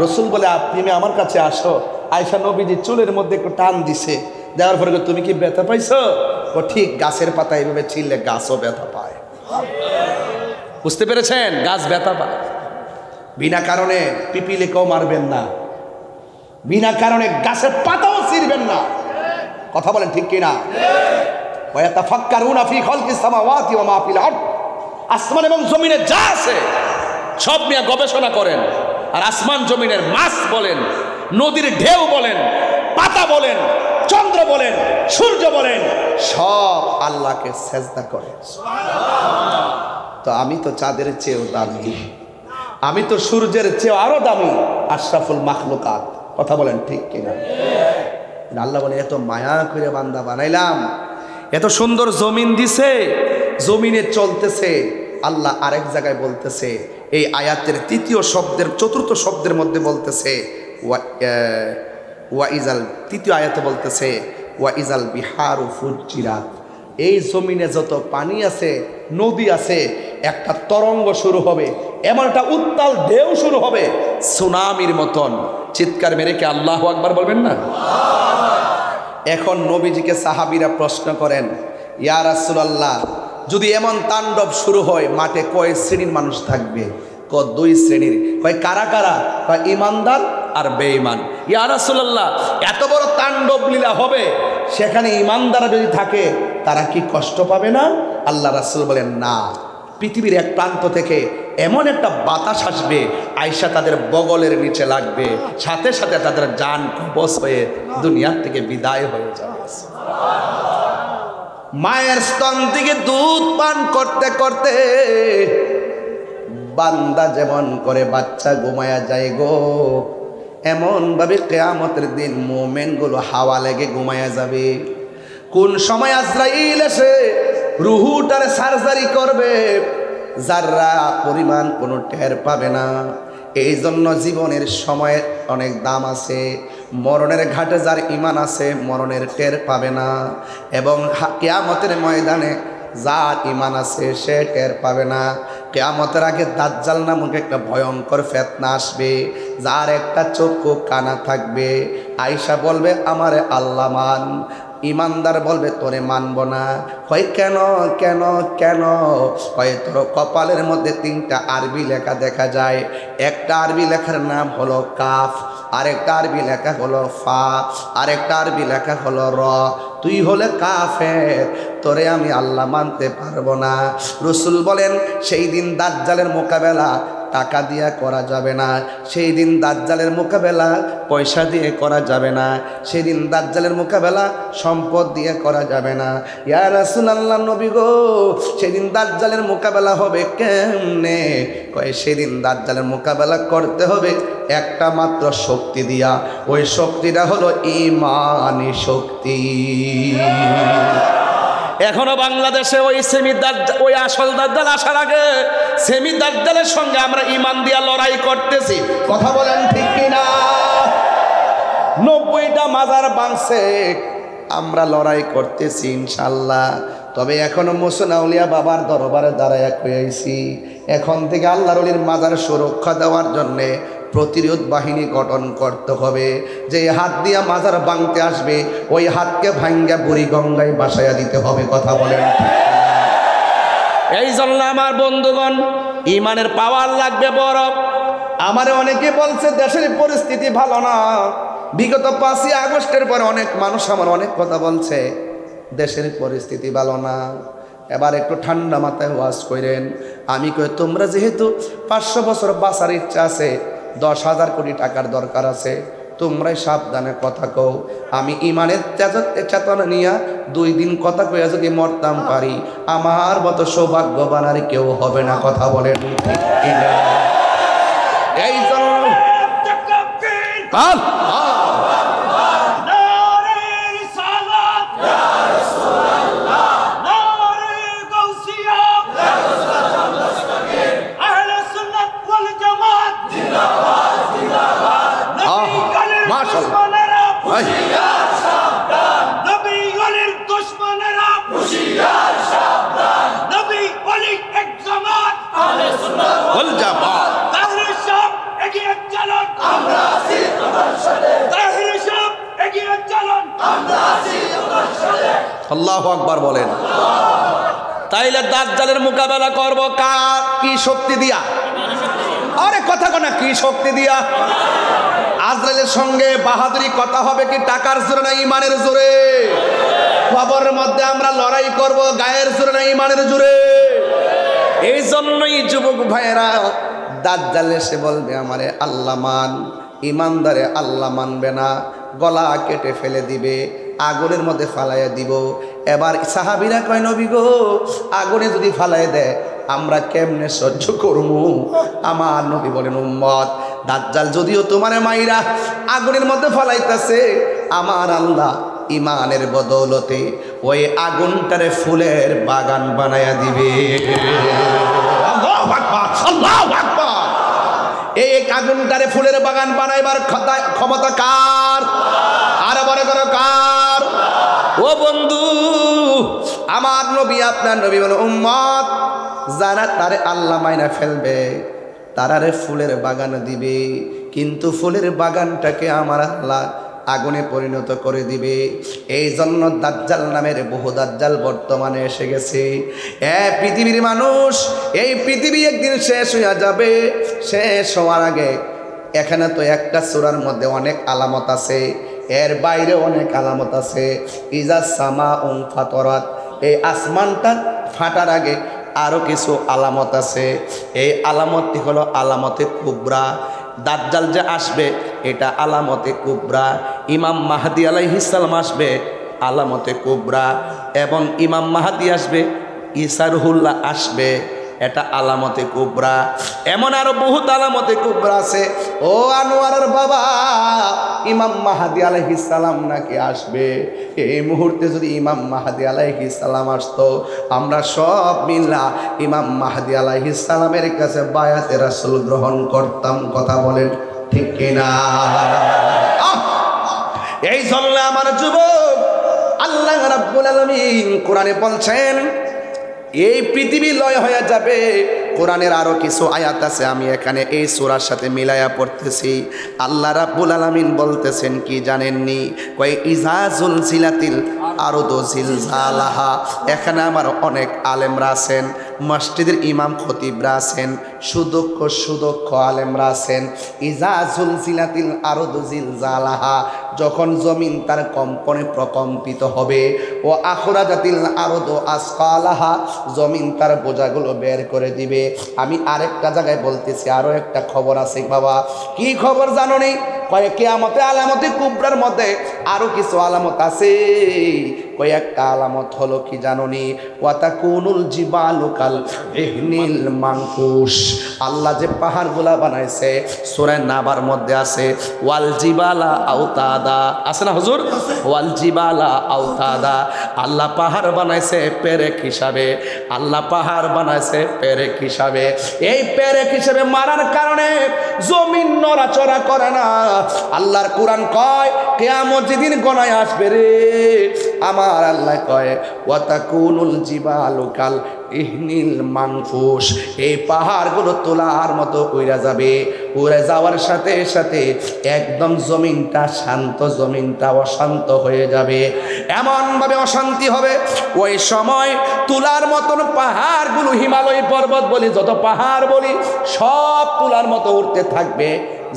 রাসূল বলে, আপনি আমার কাছে আসো। আয়েশা নবীজি চুলের মধ্যে একটু টান দিছে, দেওয়ার পরে তুমি কি ব্যথা পাইছো? ও ঠিক, গাছের পাতা এইভাবে ছিঁড়লে গাছও ব্যথা পায়। বুঝতে পেরেছেন? গাছ ব্যথা পায়। বিনা কারণে পিপিলিকেও মারবেন না, বিনা কারণে গাছের পাতাও ছিঁড়বেন না। কথা বলেন ঠিক কিনা? ওয়া ইয়াতাফাক্কারুনা ফি খালকিস সামাওয়াতি ওয়া মা ফিল আরদ, আসমান এবং জমিনে যা আছে সব নিয়ে গবেষণা করেন। আর আসমান জমিনের মাছ বলেন, নদীর ঢেউ বলেন, পাতা বলেন, চন্দ্র বলেন, সূর্য বলেন, সব আল্লাহকে সেজদা করে। তো আমি তো চাঁদের চেয়েও দামি, আমি তো সূর্যের চেয়েও আরো দামি, আশরাফুল মাখলুকাত। কথা বলেন ঠিক কিনা? আল্লাহ বলে, এত মায়া করে বান্দা বানাইলাম, এত সুন্দর জমিন দিছে, জমিনে চলতেছে। আল্লাহ আরেক জায়গায় বলতেছে, এই আয়াতের তৃতীয় শব্দের, চতুর্থ শব্দের মধ্যে বলতেছে ওয়াইজাল, তৃতীয় আয়াতে বলতেছে ওয়াইজাল বিহারু ফুজ্জিরাত, এই জমিনে যত পানি আছে, নদী আছে, একটা তরঙ্গ শুরু হবে, এমন একটা উত্তাল ঢেউ শুরু হবে সুনামির মতন। চিৎকার মেরে কে আল্লাহু আকবার বলবেন না? এখন নবীজিকে সাহাবীরা প্রশ্ন করেন, ইয়া রাসূলুল্লাহ, যদি এমন তাণ্ডব শুরু হয়, মাঠে কয় শ্রেণীর মানুষ থাকবে? দুই শ্রেণীর। কয় কারা কারা? কয় ঈমানদার আর বেঈমান। ইয়া রাসূলুল্লাহ, এত বড় তাণ্ডব লীলা হবে, সেখানে ঈমানদার যদি থাকে তারা কি কষ্ট পাবে না? আল্লাহ রাসূল বলেন, না, পৃথিবীর এক প্রান্ত থেকে এমন একটা বাতাস আসবে, আয়েশা তাদের বগলের নিচে লাগবে, সাথে সাথে তাদের জান কবজ হয়ে দুনিয়ার থেকে বিদায় হয়ে যাবে। মায়ের স্তন থেকে দুধ পান করতে করতে বান্দা যেমন করে বাচ্চা ঘুমায়া যায় গো, এমন ভাবে কিয়ামতের দিন মুমিনগুলো হাওয়া লেগে ঘুমায়া যাবে। কোন সময় আজরাইল এসে রুহুটারে সার্জারি করবে, যারা পরিমাণ কোনো টের পাবে না। এই জন্য জীবনের সময়ের অনেক দাম আছে। মরণের ঘাটে যার ঈমান আছে মরণের টের পাবে না, এবং কিয়ামতের ময়দানে যার ঈমান আছে সে টের পাবে না। কিয়ামতের আগে দাজ্জাল নামক একটা ভয়ঙ্কর ফিতনা আসবে, যার একটা চক্ষু কানা থাকবে। আয়েশা বলবে আমারে আল্লাহ মান, ইমানদার বলবে তোরে মানব না। হয় কেন কেন কেন? হয় তোর কপালের মধ্যে 3টা আরবি লেখা দেখা যায়, একটা আরবি লেখার নাম হলো কাফ, আরেকটা আরবি লেখা হলো ফা, আরেকটা আরবি লেখা হলো র। তুই হলে কাফের, তোরে আমি আল্লাহ মানতে পারবো না। রাসূল বলেন সেই দিন দাজ্জালের মোকাবেলা টাকা দিয়ে করা যাবে না, সেই দিন দাজ্জালের মোকাবেলা পয়সা দিয়ে করা যাবে না, সেই দিন দাজ্জালের মোকাবেলা সম্পদ দিয়ে করা যাবে না। ইয়া রাসূলুল্লাহ নবী গো, সেদিন দাজ্জালের মোকাবেলা হবে কেমনে? কয় সেদিন দাজ্জালের মোকাবেলা করতে হবে একটা মাত্র শক্তি দিয়া, ওই শক্তিটা হলো ঈমানি শক্তি। এখনো বাংলাদেশে ওই ওই আসল দাজ্জাল আসার আগে সেমি দাজ্জালের সঙ্গে আমরা ঈমান দিয়া লড়াই করতেছি। কথা বলেন ঠিক কিনা? 90টা মাজার ভাঙছে, আমরা লড়াই করতেছি ইনশাল্লাহ। তবে এখনো মুসনা আউলিয়া বাবার দরবারে দাঁড়ায় কইছি, এখন থেকে আল্লাহর ওলির মাজার সুরক্ষা দেওয়ার জন্যে প্রতিরোধ বাহিনী গঠন করতে হবে। যে হাত দিয়া মাজার ভাঙতে আসবে ওই হাতকে ভাঙ্গা বুড়ি গঙ্গায় বাসায়া দিতে হবে। কথা বলেন। এই জন্য আমার বন্ধুগণ ঈমানের পাওয়ার লাগবে বড়। আমারে অনেকে বলছে দেশের পরিস্থিতি ভালো না, বিগত 5ই আগস্টের পরে অনেক মানুষ আমার অনেক কথা বলছে দেশের পরিস্থিতি ভালো না। এবার একটু ঠান্ডা মাথায় ওয়াজ করেন। আমি কই তোমরা যেহেতু 500 বছর বাঁচার ইচ্ছা আছে, 10,000 কোটি টাকার দরকার আছে, তোমরাই সাবধানে কথা কও। আমি ঈমানের চেতনা নিয়ে 2 দিন কথা কইয়া যদি মরতাম পারি, আমার মতো সৌভাগ্যবান আর কেউ হবে না। কথা বলেন ঠিক কিনা? এই জন্য আল্লাহু আকবার বলেন। তাইলে দাজ্জালের মোকাবেলা করব কি শক্তি দিয়া? আরে কথা কোনা কি শক্তি দিয়া? আজরাইলের সঙ্গে বাহাদুরি কথা হবে কি টাকার জোরে না ঈমানের জোরে? খবরের মধ্যে আমরা লড়াই করব গায়ের জোরে না ঈমানের জোরে? এই জন্যই যুবক ভাইয়েরা দাজ্জাল এসে বলবে আমারে আল্লাহ মান, ঈমানদারে আল্লাহ মানবে না, গলা কেটে ফেলে দিবে, আগুনের মধ্যে ফালাইয়া দিব। এবার সাহাবীরা কয় নবী গো, আগুনে যদি ফালাই দেয় আমরা কেমনে সহ্য করবো? আমার নবী বলেন উম্মত, দাজ্জাল যদিও তোমার মাইরা আগুনের মধ্যে ফালাইতেছে, আমার আল্লাহ ঈমানের বদৌলতে ওই আগুনটারে ফুলের বাগান বানায়া দিবে। আল্লাহু আকবার, আল্লাহু আকবার। এই আগুনটারে ফুলের বাগান বানাইবার ক্ষমতা কার? আর বড় করো কার? ও বন্ধু আমার নবী, আপনার নবী বলে উম্মত, যারা তারে আল্লাহ মাইনা ফেলবে তারারে ফুলের বাগান দিবে, কিন্তু ফুলের বাগানটাকে আমার আল্লাহ আগুনে পরিণত করে দিবে। এই জন্য দাজ্জাল নামের বহু দাজ্জাল বর্তমানে এসে গেছে। পৃথিবীর মানুষ, এই পৃথিবী একদিন শেষ হয়ে যাবে। শেষ হওয়ার আগে এখানে তো একটা সূরার মধ্যে অনেক আলামত আছে, এর বাইরে অনেক আলামত আছে। ইজা সামা ফাতরাত, এই আসমানটা ফাটার আগে আরও কিছু আলামত আছে। এই আলামতটি হলো আলামতে কুবরা। দাজ্জাল যে আসবে এটা আলামতে কুবরা। ইমাম মাহদী আলাইহিস সালাম আসবে আলামতে কুবরা, এবং ইমাম মাহদী আসবে, ঈসা রুহুল্লাহ আসবে, এটা আলামতে কুবরা। এমন আরো বহুত আলামতে কুবরা আছে। ও আনোয়ারের বাবা, ইমাম মাহদী আলাইহিস সালাম নাকি আসবে। এই মুহূর্তে যদি ইমাম মাহদী আলাইহিস সালাম আসতো, আমরা সব মিল্লা ইমাম মাহদী আলাইহিস সালামের কাছে বায়াতে রাসূল গ্রহণ করতাম। কথা বলেন ঠিক কিনা? এই জন্য আমার যুবক, আল্লাহ রাব্বুল আলামিন কোরআনে বলছেন এই পৃথিবী লয় হয়ে যাবে। কোরআনের আরো কিছু আয়াত আছে, আমি এখানে এই সূরার সাথে মিলায়া পড়তেছি। আল্লাহ রাব্বুল আলামিন বলতেছেন কি জানেননি? কয় ইজা জুলজিলাতিল আরদু জিলজালাহা। এখানে আমার অনেক আলেমরা আছেন, মসজিদের ইমাম খতিবরা আছেন, সুদক্ষ আলেমরা আছেন। ইজা জুলজিলাতিল আরদু জিলজালাহা, যখন জমিন তার কম্পনে প্রকম্পিত হবে। ও আখরাজাতিল আরদু আসকালাহা, জমিন তার বোঝাগুলো বের করে দিবে। আমি আরেকটা জায়গায় বলতেছি, আরো একটা খবর আছে বাবা। কি খবর জানো নি? কয়েক কিয়ামতে আলামতে কুবরার মধ্যে আরো কিছু আলামত আছে। কয়েকটা আলামত হলো কি জানো নি? ওয়াতাকুনুল জিবালু কাল ইহনিল মানফুস। আল্লাহ যে পাহাড়গুলা বানাইছে, সূরা নাবার মধ্যে আছে ওয়াল জিবালা আওতাদা, আছে না হুজুর? ওয়াল জিবালা আওতাদা। আল্লাহ পাহাড় বানাইছে পেরেক হিসাবে, আল্লাহ পাহাড় বানাইছে পেরেক হিসাবে। এই পেরেক হিসাবে মারার কারণে জমিন নড়াচড়া করে না। আল্লাহর কোরআন কয় কিয়ামত যেদিন গণায় আসবে রে, আমার আল্লাহ কয় ওয়াতাকুনুল জিবালু কাল ইহনিল মানফুস। এই পাহাড়গুলো তোলার মতো উড়ে যাবে। উড়ে যাওয়ার সাথে সাথে একদম জমিনটা শান্ত, জমিনটা অশান্ত হয়ে যাবে। এমনভাবে অশান্তি হবে, ওই সময় তুলার মতন পাহাড়গুলো, হিমালয় পর্বত বলি, যত পাহাড় বলি, সব তুলার মতো উঠতে থাকবে,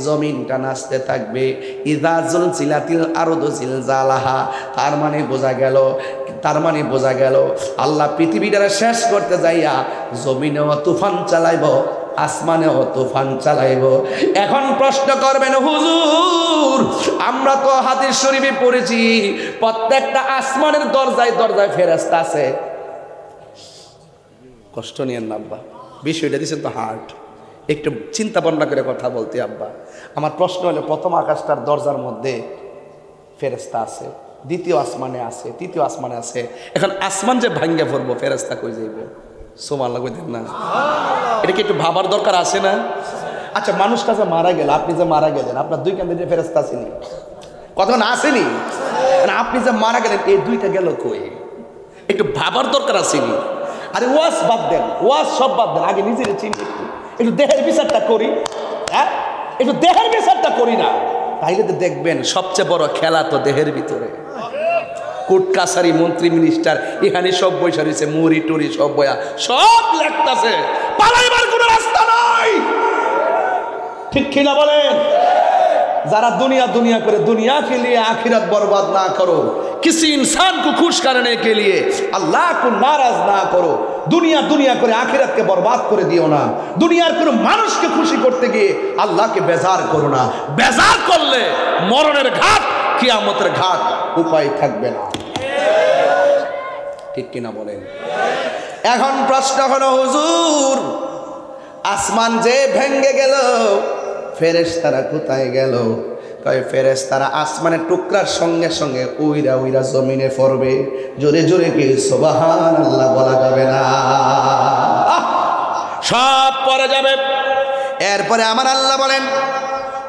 জমিনটা নাচতে থাকবে। ইযা জুলজিলাতিল আরদু জিলজালাহা। তার মানে বোঝা গেল আল্লাহ পৃথিবীটা শেষ করতে যাইয়া জমিনেও তুফান চালাইব, আসমানেও তুফান চালাইব। এখন প্রশ্ন করবেন হুজুর, আমরা তো হাদিস শরীফে পড়েছি প্রত্যেকটা আসমানের দরজায় দরজায় ফেরেশতা আছে। কষ্ট নিয়েন না আব্বা, বিষয়টা দিচ্ছেন তো হার্ট, একটু চিন্তা ভাবনা করে কথা বলতে আব্বা। আমার প্রশ্ন হলো, প্রথম আকাশটার দরজার মধ্যে ফেরেশতা আছে, দ্বিতীয় আসমানে আছে, তৃতীয় আসমানে আছে। এখন আসমান যে ভাঙ্গে পড়বো, ফেরেশতা কই যাইবে? সুবহানাল্লাহ কইতেন না? এটা কি একটু ভাবার দরকার আছে না? আচ্ছা, মানুষটা যে মারা গেল, আপনি যে মারা গেলেন, আপনার দুই কাঁধে যে ফেরেশতা আসেনি, কথা না আসেনি? আপনি যে মারা গেলেন, এই দুইটা গেল কই? একটু ভাবার দরকার আসেনি? আরে ওয়াজ বাদ দেন, ওয়াজ সব বাদ দেন, আগে নিজের চিন্তা একটু দেহের বিচারটা করি। হ্যাঁ, একটু দেহের বিচারটা করি না, তাইলে তো দেখবেন সবচেয়ে বড় খেলা তো দেহের ভিতরে। কোর্ট কাছারি, মন্ত্রী, মিনিস্টার, এখানে সব বৈশা রয়েছে, মুড়ি টুরি সব বয়া, সব লেখতাছে, পালাইবার কোনো রাস্তা নাই। ঠিক কিনা বলেন? যারা दुनिया दुनिया करे, दुनिया के लिए आखिरत बर्बाद ना करो, किसी इंसान को खुश करने के लिए अल्लाह को नाराज ना करो। दुनिया दुनिया करे आखिरत के बर्बाद করে দিও না। দুনিয়ার কোনো মানুষকে খুশি করতে গিয়ে আল্লাহকে বেজার করো না। বেজার করলে মরণের ঘাট, কিয়ামতের ঘাট, উপায় থাকবে না। ঠিক কিনা বলেন? এখন প্রশ্ন হলো হুজুর, আসমান যে ভেঙে গেল, ফেরেশতারা কোথায় গেল? কয় ফেরেশতারা আসমানের টুকরার সঙ্গে সঙ্গে উইরা উইরা জমিনে পড়বে। জোরে জোরে কি সুবহানাল্লাহ বলা যাবে না? সব পড়ে যাবে। এরপরে আমার আল্লাহ বলেন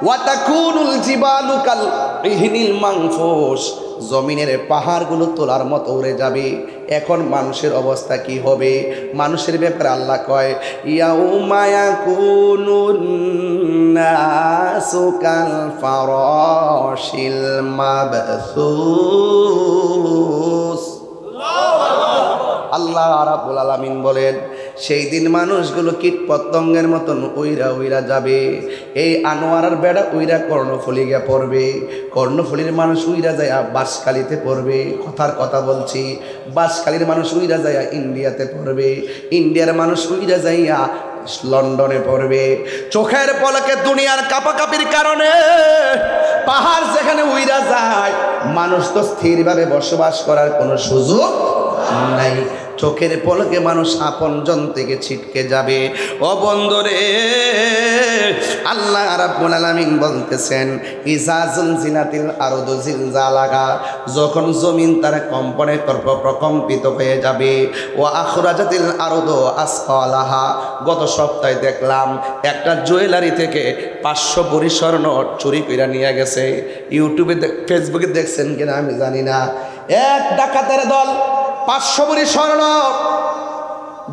ওয়াতাকুনুল জিবালু কাল ইহনিল মানফুস। জমিনের পাহাড়গুলো তোলার মতো উড়ে যাবে। এখন মানুষের অবস্থা কি হবে? মানুষের ব্যাপারে আল্লাহ কয় ইয়াউমা ইয়াকুনুন নাসু কাল ফারাশিল মাবসুস। আল্লাহ রাব্বুল আলামিন বলেন সেই দিন মানুষগুলো কীট পতঙ্গের মতন উইরা উইরা যাবে। এই আনোয়ারার বেড়া উইরা কর্ণফুলি গিয়া পড়বে, কর্ণফুলির মানুষ উইরা যায় বাঁশখালীতে পড়বে। কথার কথা বলছি, বাঁশখালীর মানুষ উইরা যায় ইন্ডিয়াতে পড়বে, ইন্ডিয়ার মানুষ উইরা যাইয়া লন্ডনে পড়বে। চোখের পলকে দুনিয়ার কাপাকাপির কারণে পাহাড় যেখানে উইরা যায়, মানুষ তো স্থিরভাবে বসবাস করার কোনো সুযোগ নাই। চোখের পলকে মানুষ আপনজন থেকে ছিটকে যাবে। ও বন্ধুরে, আল্লাহ রাব্বুল আলামিন বলতেছেন ইজা জুলজিলাতিল আরদু জিলজালাহা, যখন জমিন তার কম্পনে প্রকম্পিত হয়ে যাবে। ওয়া আখরাজাতিল আরদু আসকালাহা, গত সপ্তাহে দেখলাম একটা জুয়েলারি থেকে 500 ভরি স্বর্ণ চুরি করে নিয়ে গেছে। ইউটিউবে ফেসবুকে দেখছেন কিনা আমি জানি না। এক ডাকাতের দল 500 ভরি স্বর্ণ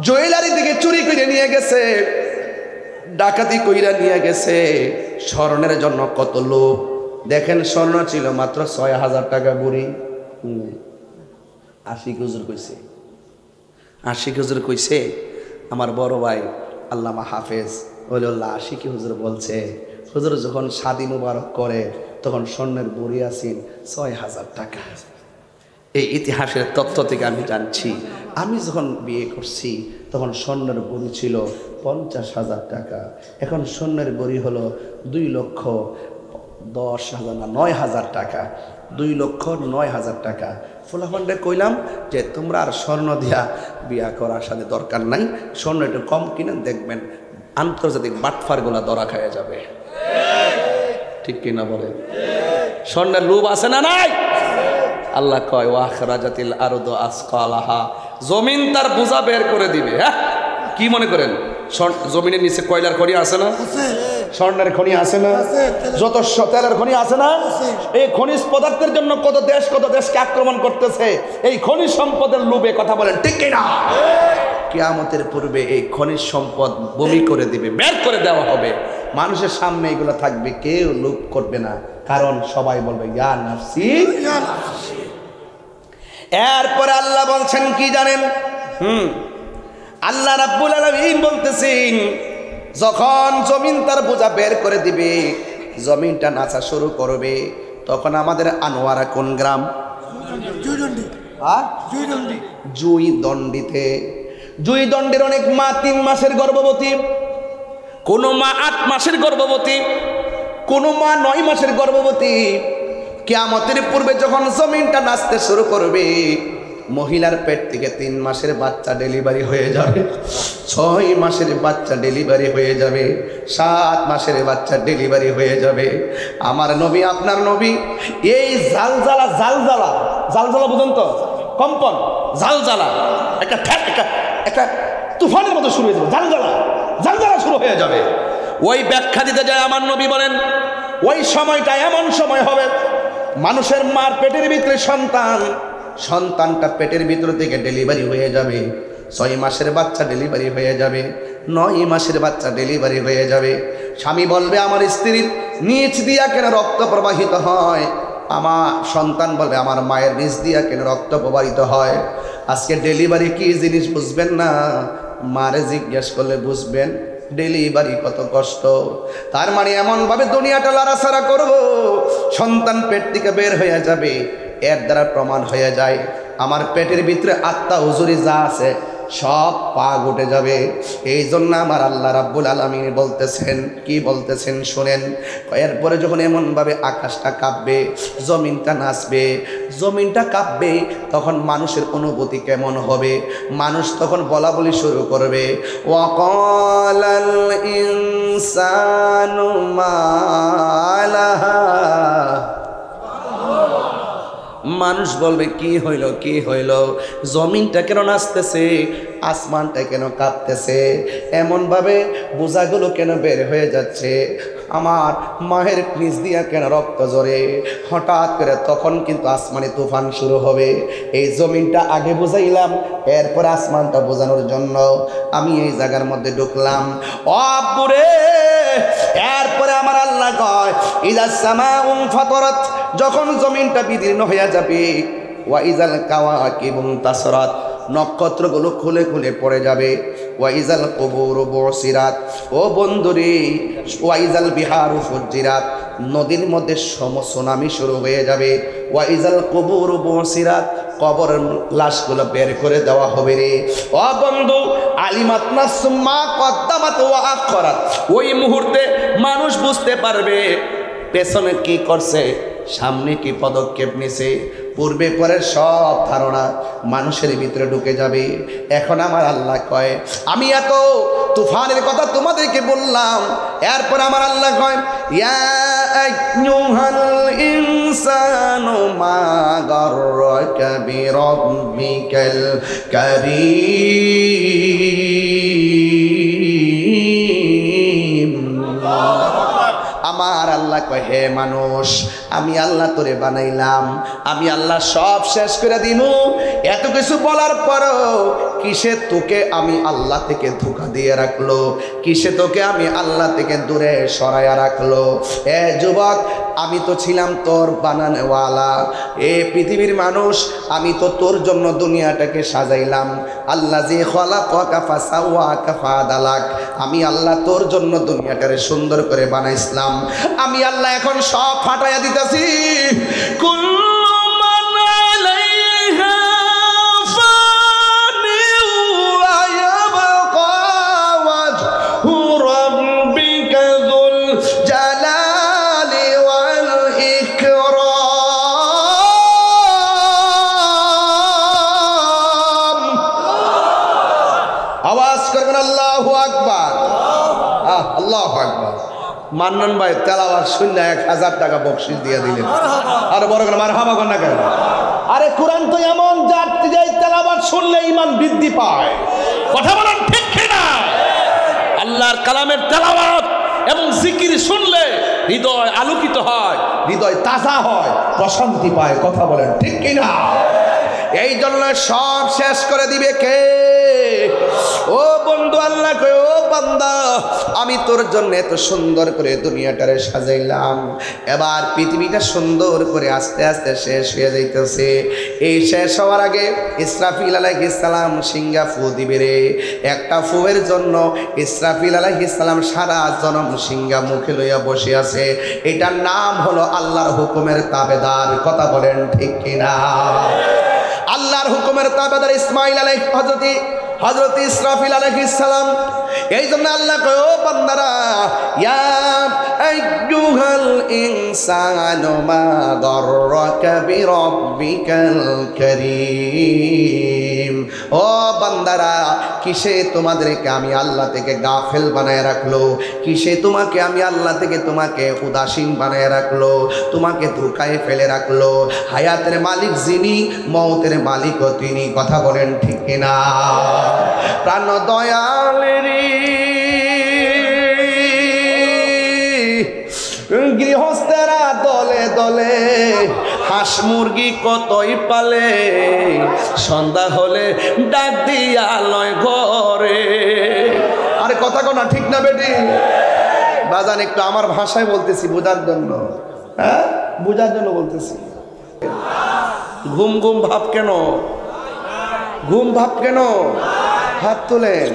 জুয়েলারি থেকে চুরি করে নিয়ে গেছে, ডাকাতি কইরা নিয়ে গেছে। স্বর্ণের জন্য কত লোভ দেখেন। স্বর্ণ ছিল মাত্র 6000 টাকা ভরি। আশিক হুজুর কইছে, আশিক হুজুর কইছে, আমার বড় ভাই আল্লামা হাফেজ ওলিউল্লাহ আশিক হুজুর বলছে, হুজুর যখন শাদি মুবারক করে তখন স্বর্ণের ভরি আসিন 6000 টাকা। এই ইতিহাসের তথ্য থেকে আমি জানছি, আমি যখন বিয়ে করছি তখন স্বর্ণের ভরি ছিল 50,000 টাকা। এখন স্বর্ণের ভরি হলো 2,10,000 না 9,000 টাকা, 2,09,000 টাকা। ফুলাফান্ডে কইলাম যে তোমরা আর স্বর্ণ দিয়া বিয়া করার সাথে দরকার নাই, স্বর্ণ একটু কম কিনে দেখবেন আন্তর্জাতিক বাটফারগুলা ধরা খাইয়া যাবে। ঠিক কিনা বলে? স্বর্ণের লোভ আছে না নাই? আল্লাহ কয় ওয়া আখরাজাতিল আরদু আসকালাহা, জমিন তার বোঝা বের করে দিবে। হ্যাঁ, কি মনে করেন জমিনের নিচে কয়লার খনি আছে না, স্বর্ণের খনি আছে না, যত তেলের খনি আছে না? এই খনিজ পদার্থের জন্য কত দেশকে আক্রমণ করতেছে এই খনিজ সম্পদের লোভে। কথা বলেন ঠিক কিনা? কিয়ামতের পূর্বে এই খনিজ সম্পদ বমি করে দিবে, বের করে দেওয়া হবে। মানুষের সামনে এগুলো থাকবে, কেউ লোভ করবে না, কারণ সবাই বলবে ইয়া নাফসি ইয়া নাফসি। এরপরে আল্লাহ বলছেন কি জানেন? আল্লাহ রাব্বুল আলামিন বলতেছেন যখন জমিন তার বোঝা বের করে দিবে, জমিনটা নাচা শুরু করবে, তখন আমাদের আনোয়ারা কোন গ্রাম? জুইদণ্ডিতে। জুইদণ্ডের অনেক মা 3 মাসের গর্ভবতী, কোন মা 8 মাসের গর্ভবতী, কোন মা 9 মাসের গর্ভবতী। কিয়ামতের পূর্বে যখন জমিনটা নাচতে শুরু করবে, মহিলার পেট থেকে 3 মাসের বাচ্চা ডেলিভারি হয়ে যাবে, 6 মাসের বাচ্চা ডেলিভারি হয়ে যাবে, 7 মাসের বাচ্চা ডেলিভারি হয়ে যাবে। আমার নবী, আপনার নবী এই জালজালা বুঝুন তো, কম্পন, জালজালা একটা তুফানের মতো শুরু হয়ে যাবে, জালজালা শুরু হয়ে যাবে। ওই ব্যাখ্যা দিতে যায় আমার নবী বলেন ওই সময়টা এমন সময় হবে, মানুষের মার পেটের ভিতরে সন্তানটা পেটের ভিতর থেকে ডেলিভারি হয়ে যাবে, 6 মাসের বাচ্চা ডেলিভারি হয়ে যাবে, 9 মাসের বাচ্চা ডেলিভারি হয়ে যাবে। স্বামী বলবে আমার স্ত্রীর নিচ দিয়া কেন রক্ত প্রবাহিত হয়, আমার সন্তান বলবে আমার মায়ের নিচ দিয়া কেন রক্ত প্রবাহিত হয়। আজকে ডেলিভারি কি জিনিস বুঝবেন না, মারে জিজ্ঞেস করলে বুঝবেন ডেলিভারি কত কষ্ট। তার মানে এমনভাবে দুনিয়াটা লাড়াছাড়া করব, সন্তান পেট থেকে বের হয়ে যাবে, এর দ্বারা প্রমাণ হয়ে যায় আমার পেটের ভিতরে আত্মা হুজুরি যা আছে সব পাক উঠে যাবে। এই জন্য আমার আল্লাহ রাব্বুল আলামিন বলতেছেন, কি বলতেছেন শোনেন। এরপরে যখন এমনভাবে আকাশটা কাঁপবে, জমিনটা নাচবে, জমিনটা কাঁপবে, তখন মানুষের অনুভূতি কেমন হবে? মানুষ তখন বলা বলি শুরু করবে, ওয়াকালাল ইনসানু মা লাহা। মানুষ বলবে কি হইল, কি হইল, জমিনটা কেন নাচতেছে, আসমানটা কেন কাঁপতেছে, এমনভাবে বোঝাগুলো কেন বের হয়ে যাচ্ছে, আমার মায়ের নিচ দিয়া কেন রক্ত ঝরে। হঠাৎ করে তখন কিন্তু আসমানে তুফান শুরু হবে। এই জমিনটা আগে বুঝাইলাম, এরপর আসমানটা বোঝানোর জন্য আমি এই জায়গার মধ্যে ঢুকলাম। ও আব্বুরে, এরপরে আমার আল্লাহ কয় ইযাস সামাউ ফাতারাত, যখন জমিনটা বিদীর্ণ হয়ে যাবে, ওয়া ইযাল কাওয়াকিবু তাসরাত, নক্ষত্রগুলো খুলে খুলে পড়ে যাবে, ওয়া ইযাল কুবুরু বুসিরাত, ও বন্ধুরে, ওয়া ইযাল বিহারু ফুজ্জিরাত, নদীর মধ্যে সুনামি শুরু হয়ে যাবে, ওয়া ইযাল কুবুরু বুসিরাত, কবরের লাশগুলো বের করে দেওয়া হবে রে। ও বন্ধু, আলিমাত নাফসুম মা কদ্দামাত ওয়া আখরাত, ওই মুহূর্তে মানুষ বুঝতে পারবে পেছনে কি করছে, সামনে কি পদক্ষেপ নিছে। পূর্বে পরে সব ধারণা মানুষের ভিতরে ঢুকে যাবে। এখন আমার আল্লাহ কয় আমি এত তুফানের কথা তোমাদেরকে বললাম, এরপর আমার আল্লাহ কয় ইয়া আইয়ুহাল ইনসানু মা গাররাকা বিরাব্বিকাল কারীম। আমার আল্লাহ কয় হে মানুষ, আমি আল্লাহ তোরে বানাইলাম, আমি আল্লাহ সব শেষ করে দিব। এত কিছু বলার পরও কিসে তোকে আমি আল্লাহ থেকে ধোঁকা দিয়ে রাখলো, কিসে তোকে আমি আল্লাহ থেকে দূরে সরাইয়া রাখলো। এ যুবক, আমি তো ছিলাম তোর বানানোওয়ালা। এ পৃথিবীর মানুষ, আমি তো তোর জন্য দুনিয়াটাকে সাজাইলাম। আল্লাহ যে খালাকাকা ফাসাওয়াকা ফাআদালাক, আমি আল্লাহ তোর জন্য দুনিয়াটারে সুন্দর করে বানাইছিলাম। আমি আল্লাহ এখন সব ফাটাইয়া দিতেছি। আওয়াজ করবেন আল্লাহু আকবার, আল্লাহু আকবার। মান্নান ভাই তেলাওয়াত শুনলে 1000 টাকা বকশিশ দিয়ে দিলেন। আর বড় করে মারহাবা কর না কেন? আরে কোরআন তো এমন জাতি যে তেলাওয়াত শুনলে ঈমান বৃদ্ধি পায়। কথা বলেন ঠিক কি না? আল্লাহর কালামের তেলাওয়াত এবং জিকির শুনলে হৃদয় আলোকিত হয়, হৃদয় তাজা হয়, প্রশান্তি পায়। কথা বলেন ঠিক কি না? এই জন্য সব শেষ করে দিবে কে? ও বন্ধু, আল্লাহ কয় ও বান্দা, আমি তোর জন্য এত সুন্দর করে দুনিয়াটারে সাজাইলাম। এবার পৃথিবীটা সুন্দর করে আস্তে আস্তে শেষ হয়ে যাইতেছে। এই শেষ হওয়ার আগে ইসরাফিল আলাইহিস সালাম সিংহা ফু দিবে রে। একটা ফুয়ের জন্য ইসরাফিল আলাইহিস সালাম সারা জনম সিংহা মুখে লইয়া বসে আছে। এটার নাম হলো আল্লাহর হুকুমের তাবেদার। কথা বলেন ঠিক কিনা? আল্লাহর হুকুমের তাবেদার ইসমাইল হযরত ইসরাফিল আলাইহিস সালাম। এই জন্য আল্লাহ কয় ও বান্দারা, ইয়া আইয়ুহাল ইনসানু মা গাররাকা বিরাব্বিকাল কারীম। ও বান্দারা, কিসে তোমাদেরকে আমি আল্লাহ থেকে গাফেল বানায় রাখলো, কিসে তোমাকে আমি আল্লাহ থেকে তোমাকে উদাসীন বানায় রাখলো, তোমাকে ধোঁকায় ফেলে রাখলো। হায়াতের মালিক যিনি, মওতের মালিকও তিনি। কথা বলেন ঠিক কিনা? প্রাণ দয়ালেরি গৃহস্থেরা দলে দলে হাঁস মুরগি কতই পালে, সন্ধ্যা হলে ডাক দিয়া লয় ঘরে। আরে কথা কোনা ঠিক না বেটি? বাজান একটু আমার ভাষায় বলতেছি বোঝার জন্য, হ্যাঁ বোঝার জন্য বলতেছি। ঘুম ঘুম ভাব কেন? ঘুম ভাব কেন? হাত তোলেন।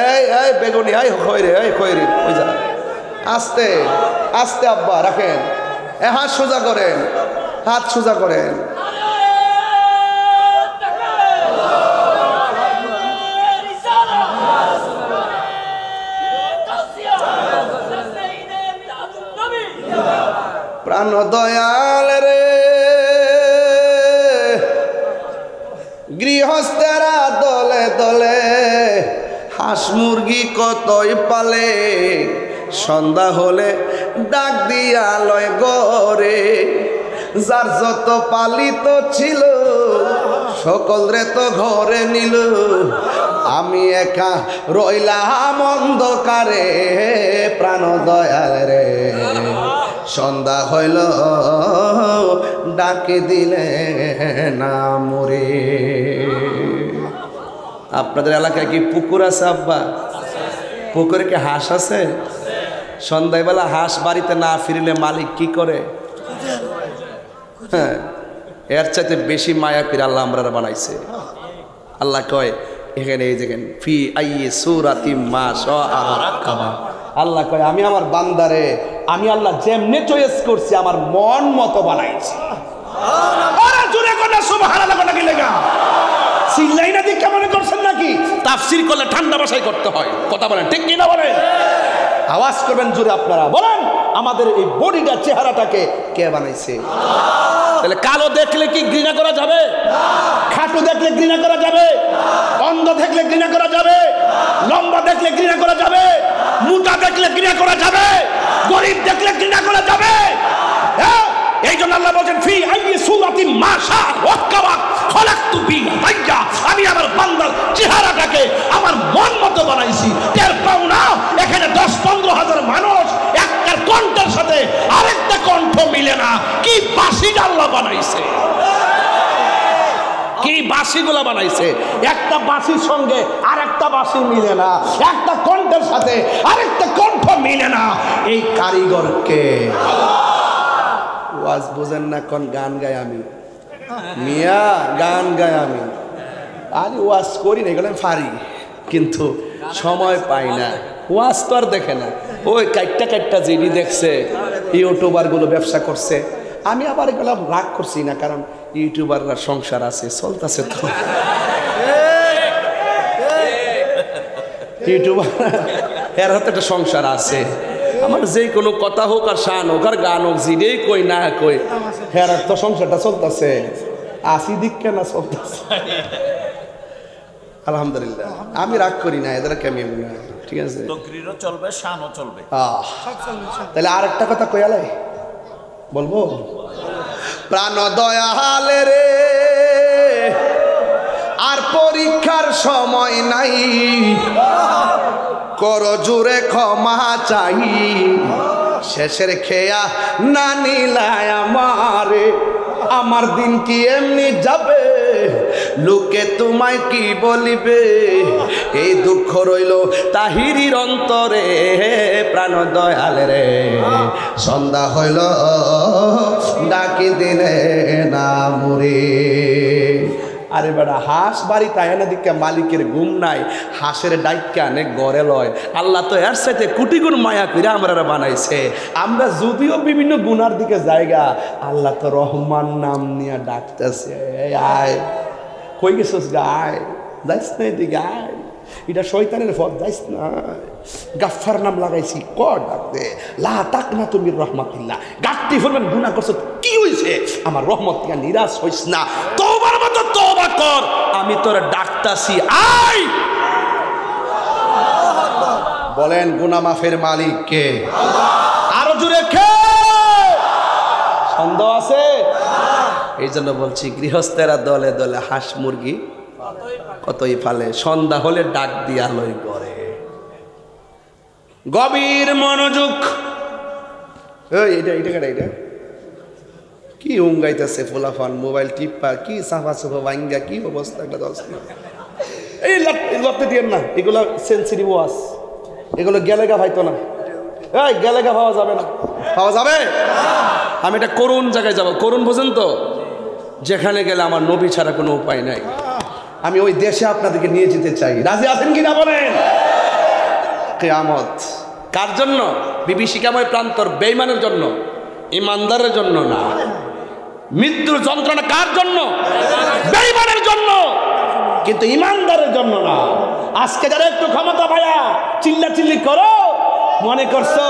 এই এই বেগুনি, এই খয়রে, এই খয়রে, ওই যা আস্তে আস্তে আব্বা রাখেন। হাত সোজা করেন, হাত সোজা করেন। প্রাণ দয়াল রে গৃহস্থেরা দলে দলে হাঁস মুরগি কতই পালে, সন্ধ্যা হলে ডাক দিয়া লয় ঘরে। যার যত পালিত ছিল সকল রে তো ঘরে নিল, আমি একা রইলাম অন্ধকারে। প্রাণ দয়াল রে সন্ধ্যা হইল ডাকে দিলে না মরে। আপনাদের এলাকায় কি পুকুর আছে আব্বা? পুকুরে কি হাঁস আছে? সন্ধ্যাবেলা হাঁস বাড়িতে না ফিরলে মালিক কি করে? হ্যাঁ, এর চাইতে বেশি মায়া করে আল্লাহ আমরা বানাইছে। আল্লাহ কয় এখানে এই দেখেন ফি আইয়ে সূরাতিম মা শাআ। আল্লাহ কয় আমি আমার বান্দারে আমি আল্লাহ যেমনে চয়েস করছি আমার মন মতো বানাইছি। আরে জোরে কথা সুবহানাল্লাহ কথা কি লেগা? চিল্লাই না দিক কেমন করছেন নাকি? তাফসীর করলে ঠান্ডা ভাষায় করতে হয়। কথা বলেন ঠিক কি না বলেন? আওয়াজ করবেন জোরে আপনারা বলেন। আমাদের এই বডিটা চেহারাটাকে কে বানাইছে? তাহলে কালো দেখলে কি ঘৃণা করা যাবে? খাটো দেখলে ঘৃণা করা যাবে? অন্ধ দেখলে ঘৃণা করা যাবে? লম্বা দেখলে ঘৃণা করা যাবে? মোটা দেখলে ঘৃণা করা যাবে? গরিব দেখলে ঘৃণা করা যাবে? হ্যাঁ, এই জন্য আল্লাহ বলেন ফি আইয়ি সূরাতিন মা শা ওয়াক্কাবা খলাকতু বি তাইয়া, আমি আমার বান্দার চেহারাটাকে আমার মন মতো বানাইছি। টের পাও না এখানে 10-15 হাজার মানুষ একটা কণ্ঠের সাথে আরেকটা কণ্ঠ মিলে না। কি বাঁশি আল্লাহ বানাইছে, কি বাঁশিগুলো বানাইছে, একটা বাঁশির সঙ্গে আরেকটা বাঁশি মিলে না, একটা কণ্ঠের সাথে আরেকটা কণ্ঠ মিলে না। এই কারিগরকে ওয়াজ বোঝেন না, কোন গান গাই আমি মিয়া, গান গাই আমি, আরে ওয়াজ করি না, এগুলো আমি পারি কিন্তু সময় পাই না। ওয়াজ তো আর দেখে না, ওই কাটটা জিডি দেখছে, ইউটিউবার গুলো ব্যবসা করছে। আমি আবার এগুলো রাগ করছি না, কারণ ইউটিউবাররা সংসার আছে, চলতেছে তো। ইউটিউবার এর হাতে একটা সংসার আছে। আমার যে কোনো কথা হোক আর শান হোক আর গান হোক, জিডেই কই না কই, হের তো সংসারটা চলতেছে, আসি দিক কেন চলতেছে। আলহামদুলিল্লাহ, আমি রাগ করি না, এদের কেমন ঠিক আছে, তকরিরও চলবে, শানও চলবে। তাহলে আর একটা কথা কইয়ালাই বলবো, প্রাণ দয়াল রে আর পরীক্ষার সময় নাই, কর জুড়ে ক্ষমা চাই, শেষের খেয়া না নিলায় আমারে, আমার দিন কি এমনি যাবে, লোকে তোমায় কি বলিবে, এই দুঃখ রইল তাহিরির অন্তরে, প্রাণ দয়াল রে সন্ধ্যা হইল ডাকি দিলে না মরে। আরে বেটা, হাঁস বাড়ি তাই না দিকে মালিকের ঘুম নাই, হাঁসের ডাইকা অনেক গড়ে লয়। আল্লাহ তো এর সাথে কোটি গুণ মায়া করে আমরা বানাইছে। আমরা যদিও বিভিন্ন গুনার দিকে জায়গা, আল্লাহ তো রহমান নাম নিয়ে ডাকতেছে, আয় কই গেছিস গায়, যাইস না এদিকে আয়, এটা শয়তানের ফল, যাইস না, গাফফার নাম লাগাইছি কর ডাক দে, লা তাক না তুমি রহমাতিল্লাহ, গাট্টি ফুলবেন গুনাহ করছো কি হইছে, আমার রহমত থেকে নিরাশ হইস না, তওবার মতো তওবা কর, আমি তোর ডাকতাছি আয়। বলেন গুনাহ মাফের মালিক কে? আরো জোরে কে? সন্দেহ আছে? এই জন্য বলছি, গৃহস্থেরা দলে দলে হাঁস মুরগি কতই ফালে, সন্ধ্যা হলে ডাক দিয়া লই করে। গভীর মনোযোগ। এটা কি উঙ্গাইতেছে ফোলাফান, মোবাইল টিপা কি সাফা সাফা ভাঙ্গা, কি অবস্থা একটা দশ। এই লপতে দিয়েন না, এগুলো সেন্সিটিভ ওয়াজ, এগুলো গেলেগা ভাইতো না, এই গেলেগা পাওয়া যাবে না, পাওয়া যাবে। আমি এটা করুণ জায়গায় যাব, করুণ বোঝেন তো, যেখানে গেলে আমার নবী ছাড়া কোনো উপায় নাই, আমি ওই দেশে আপনাদেরকে নিয়ে যেতে চাই। রাজি আছেন কিনা বলেন? কিয়ামত কার জন্য? বিভীষিকাময় প্রান্তর বেঈমানের জন্য, ইমানদারের জন্য না। মৃত্যুর যন্ত্রণা কার জন্য? বেঈমানের জন্য, কিন্তু ইমানদারের জন্য না। আজকে যারা একটু ক্ষমতা পায়া চিল্লাচিল্লি করো, মনে করছো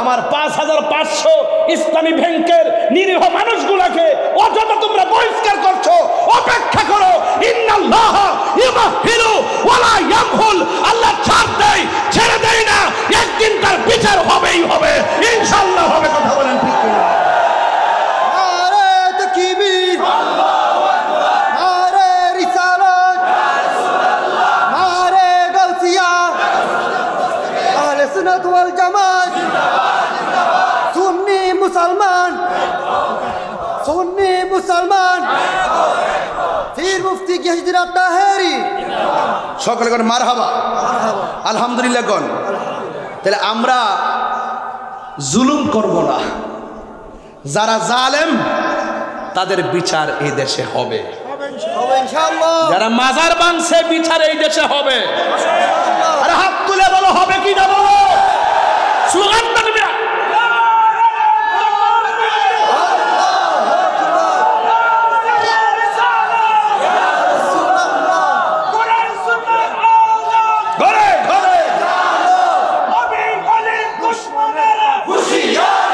আমার 5500 ইসলামী ব্যাংকের নিরীহ মানুষগুলাকে অযথা তোমরা বহিষ্কার করছো। অপেক্ষা করো, ইন্নাল্লাহ ইউমাহিলু ওয়ালা ইয়ামহুল, আল্লাহ ছাড় দেয়, ছেড়ে দেয় না, একদিন তার বিচার হবেই হবে, ইনশাআল্লাহ হবে। কথা বলেন ঠিক কিনা? নারে তাকবীর, আল্লাহু আকবার, নারে রিসালাত, রাসূলুল্লাহ, নারে গাউসিয়া, আহলে সুন্নাত ওয়াল জামাত, সুন্নি মুসলমান, সুন্নি মুসলমান, পীর মুফতি কি হিজরত তাহেরি, সকলে কোন মারহাবা, আলহামদুলিল্লাহ কোন। তাহলে আমরা জুলুম করব না, যারা জালেম তাদের বিচার এই দেশে হবে, ইনশাআল্লাহ। যারা মাজার ভাঙছে বিচার এই দেশে হবে। আরে হাত তুলে বলো হবে কি না বলো, স্লোগান দেবে। ঘরে ঘরে দুশ্মনেরা হুঁশিয়ার,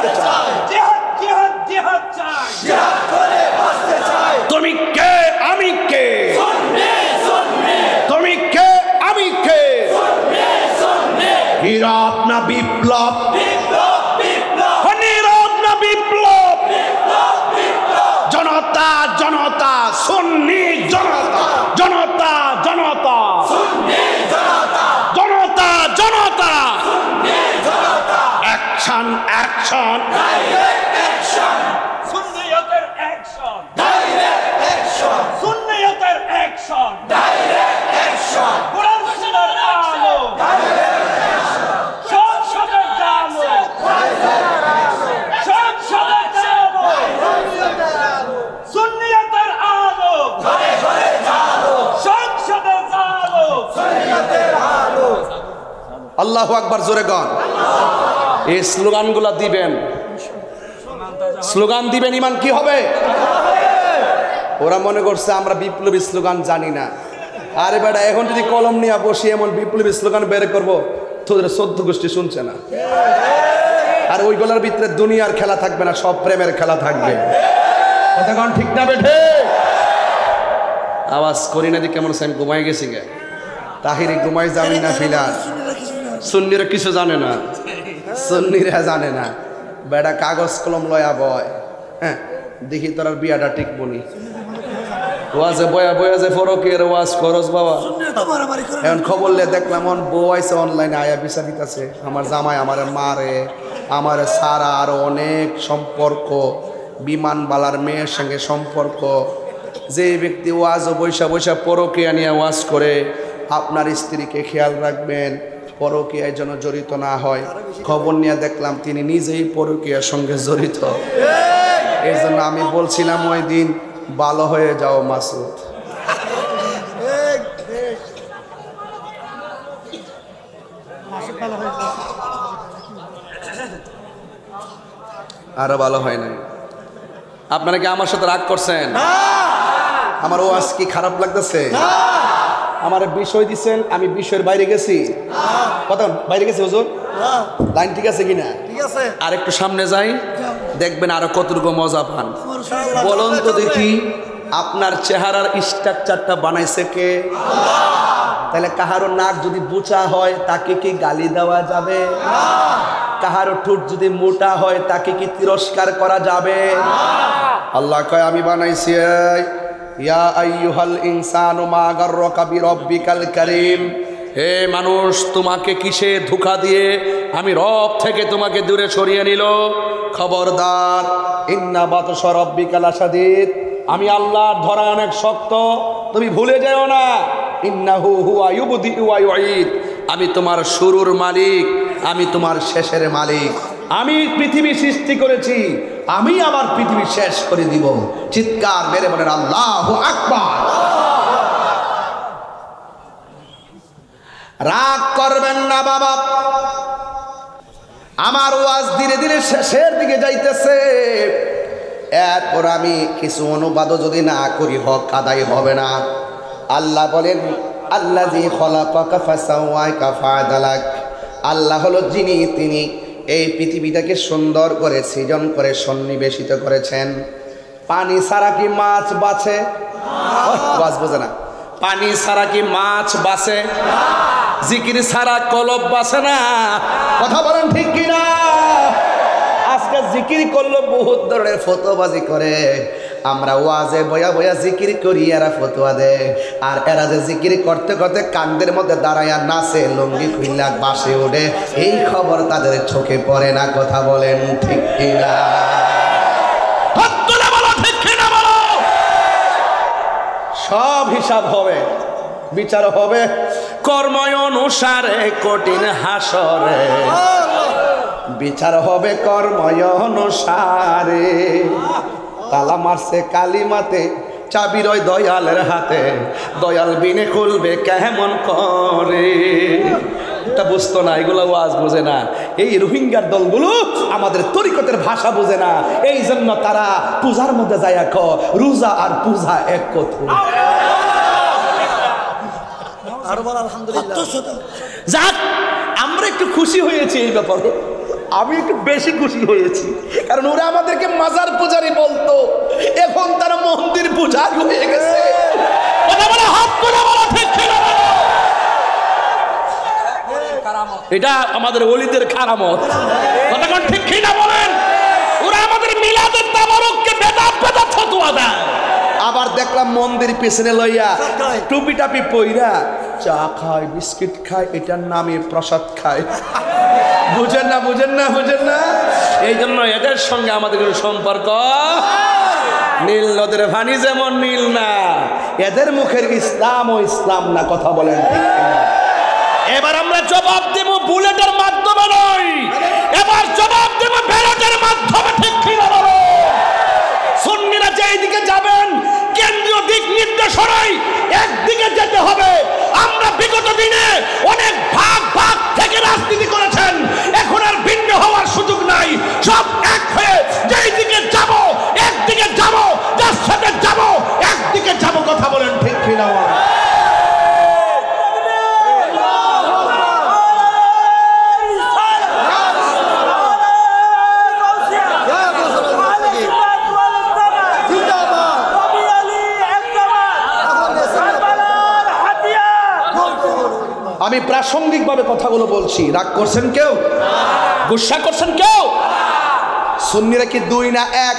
বাঁচতে চাই, জিহাদ জিহাদ জিহাদ চাই, জিহাদ করে বাঁচতে চাই। তুমি কে আমি কে, সুন্নি সুন্নি, তুমি কে আমি কে, সুন্নি সুন্নি, নীরব না বিপ্লব, বিপ্লব বিপ্লব, নীরব না বিপ্লব, বিপ্লব বিপ্লব, জনতা জনতা, সুন্নি জনতা, জনতা জনতা, সুন্নি জনতা, জনতা জনতা, সুন্নি জনতা, অ্যাকশন অ্যাকশন, ডাইরেক্ট অ্যাকশন, সুন্নিয়তের অ্যাকশন, ডাইরেক্ট অ্যাকশন, সুন্নিয়তের অ্যাকশন, ডাইরেক্ট অ্যাকশন, কোরআন সুন্নাহর আলো, ডাইরেক্ট অ্যাকশন, সংসদের আলো, ডাইরেক্ট অ্যাকশন, সংসদের আলো, সুন্নিয়তের আলো, ঘরে ঘরে আলো, সংসদের আলো, সুন্নিয়তের আলো। আল্লাহু আকবার, জোরে গান। এই স্লোগানগুলো দিবেন, স্লোগান দিবেন, ইমান কি হবে? ওরা মনে করছে আমরা বিপ্লবী স্লোগান জানি না। আরে বেটা, এখন যদি কলম নিয়ে বসি এমন বিপ্লবী স্লোগান বের করবো, তোদের 14 গোষ্ঠী শুনছে না। আর ওইগুলোর ভিতরে দুনিয়ার খেলা থাকবে না, সব প্রেমের খেলা থাকবে। কতক্ষণ ঠিক না বেঠে? আওয়াজ করি না, কেমন সেন ঘুমাই গেছি গে। তাহিরি ঘুমাই যাবি না ফিলার, সুন্নিরা কিছু জানে না, সুন্নিরা জানে না। বেটা কাগজ কলম লয়া বয়, হ্যাঁ দেখি তোর বিয়াটা ঠিক বনি। ওয়াজে বয়া বয়া যে ফরকের ওয়াজ খরচ বাবা। এখন খবর লে দেখলাম অন বউ আইসে অনলাইনে আয়া বিচা দিতেছে, আমার জামাই আমারে মারে, আমারে সারা, আরো অনেক সম্পর্ক, বিমানবালার মেয়ের সঙ্গে সম্পর্ক। যে ব্যক্তি ওয়াজ বৈশা বৈশা পরকীয়া নিয়ে ওয়াজ করে, আপনার স্ত্রীকে খেয়াল রাখবেন, পরকীয়ায় যেন জড়িত না হয়। খবর নিয়ে দেখলাম তিনি নিজেই পরকীয়ার সঙ্গে জড়িত। এই জন্য আমি বলছিলাম ওই দিন, ভালো হয়ে যাও মাসুদ। আরো ভালো হয় নাই। আপনারা কি আমার সাথে রাগ করছেন? আমার ওয়াজ কি খারাপ লাগতেছে? আমার বিষয় দিচ্ছেন, আমি বিষয়ের বাইরে গেছি? কথা বাইরে গেছি হুজুর? লাইন ঠিক আছে কিনা? ঠিক আছে। আর একটু সামনে যাই, দেখবেন আরো কতটুকু মজা পান। বলুন তো দেখি, আপনার চেহারার স্ট্রাকচারটা বানাইছে কে? তাহলে কাহারো নাক যদি বুচা হয় তাকে কি গালি দেওয়া যাবে? কাহারো ঠোঁট যদি মোটা হয় তাকে কি তিরস্কার করা যাবে? আল্লাহ কয় আমি বানাইছি, ইয়া আইয়ুহাল ইনসানু মা গাররাকা বিরাব্বিকাল কারীম, হে মানুষ, তোমাকে কিসে ধোঁকা দিয়ে আমি রব থেকে তোমাকে দূরে সরিয়ে নিল? খবরদার, ইন্না বাতশা রাব্বিকা লাশাদীদ, আমি আল্লাহর ধরা অনেক শক্ত, তুমি ভুলে যেও না। ইন্নাহু হুয়া ইউবদিউ ওয়া ইউঈদ, আমি তোমার শুরুর মালিক, আমি তোমার শেষের মালিক। আমি পৃথিবী সৃষ্টি করেছি, আমি আবার পৃথিবী শেষ করে দিব। চিৎকার মেরে বলেন আল্লাহু আকবার। রাগ করবেন না বাবা, আমার ওয়াজ ধীরে ধীরে শেষের দিকে যাইতেছে। এরপর আমি কিছু অনুবাদও যদি না করি হক আদায় হবে না। আল্লাহ বলেন, আল্লাযী খলাকাকা ফাসাওয়াকা ফাআদালাক, আল্লাহ হলো যিনি, তিনি এই পৃথিবীটাকে সুন্দর করে সৃজন করে সন্নিবেশিত করেছেন। পানি ছাড়া কি মাছ বাঁচে? ওয়াজ বোঝে না। পানি ছাড়া কি মাছ বাঁচে? জিকির ছাড়া কলব বাঁচে না। কথা বলেন ঠিক কিনা? আজকে জিকির করলো বহুত ধরনের ফতোয়াবাজি করে, আমরা ওয়াজে বয়া বয়া জিকির করি, এরা ফতোয়া দেয়। আর এরা যে জিকির করতে করতে কান্দের মধ্যে দাঁড়ায়া নাচে, লুঙ্গি খুইলা বাসে ওঠে, এই খবর তাদের চোখে পড়ে না। কথা বলেন ঠিক কিনা? সব হিসাব হবে, বিচার হবে কর্ম অনুসারে, কঠিন হাসরে বিচার হবে কর্ম অনুসারে। তালা মারছে কালিমাতে, চাবি রয় দয়ালের হাতে, দয়াল বিনে খুলবে কেমন করে। এটা বুঝতো না, এগুলো ওয়াজ বোঝে না। এই রোহিঙ্গার দলগুলো আমাদের তরিকতের ভাষা বোঝে না, এই জন্য তারা পূজার মধ্যে যায় এক, রোজা আর পূজা এক কথা। যাক, আমরা একটু খুশি হয়েছি এই ব্যাপারে। আমি একটু বেশি খুশি হয়েছি, কারণ ওরা আমাদেরকে মাজার পূজারি বলতো, এখন তারা মন্দির পূজারি হয়ে গেছে। এটা আমাদের ওলিদের কারামত। কতক্ষণ ঠিক কি না বলেন? ওরা আমাদের মিলাদের তাবারুককে বেদাত বেদাত ফতোয়া দেয়। আবার দেখলাম মন্দির পেছনে লইয়া টুপি টাপি পইরা চা খায়, বিস্কিট খায়, এটার নামে প্রসাদ খায়। বুঝেন না, বুঝেন না, বুঝেন না। এই জন্য এদের সঙ্গে আমাদের কোনো সম্পর্ক নীল নদের পানি যেমন নীল না, এদের মুখের ইসলাম ও ইসলাম না। কথা বলেন ঠিক কিনা? এবার আমরা জবাব দেব বুলেটের মাধ্যমে নয়, এবার জবাব দেব ব্যালটের মাধ্যমে। ঠিক কিনা বলো? সুন্নিরা যেই দিকে যাবেন, কেন্দ্রীয় দিক নির্দেশনায় একদিকে যেতে হবে। আমরা বিগত দিনে অনেক ভাগ ভাগ থেকে রাজনীতি করেছেন, এখন আর ভিন্ন হওয়ার সুযোগ নাই। সব এক হয়ে যেই দিকে যাব, একদিকে যাব, যার সাথে যাব একদিকে যাব। কথা বলেন ঠিক কিনা? আমি প্রাসঙ্গিকভাবে কথাগুলো বলছি, রাগ করছেন কেউ? গুসা করছেন কেউ? সুন্নিরা কি দুই না এক?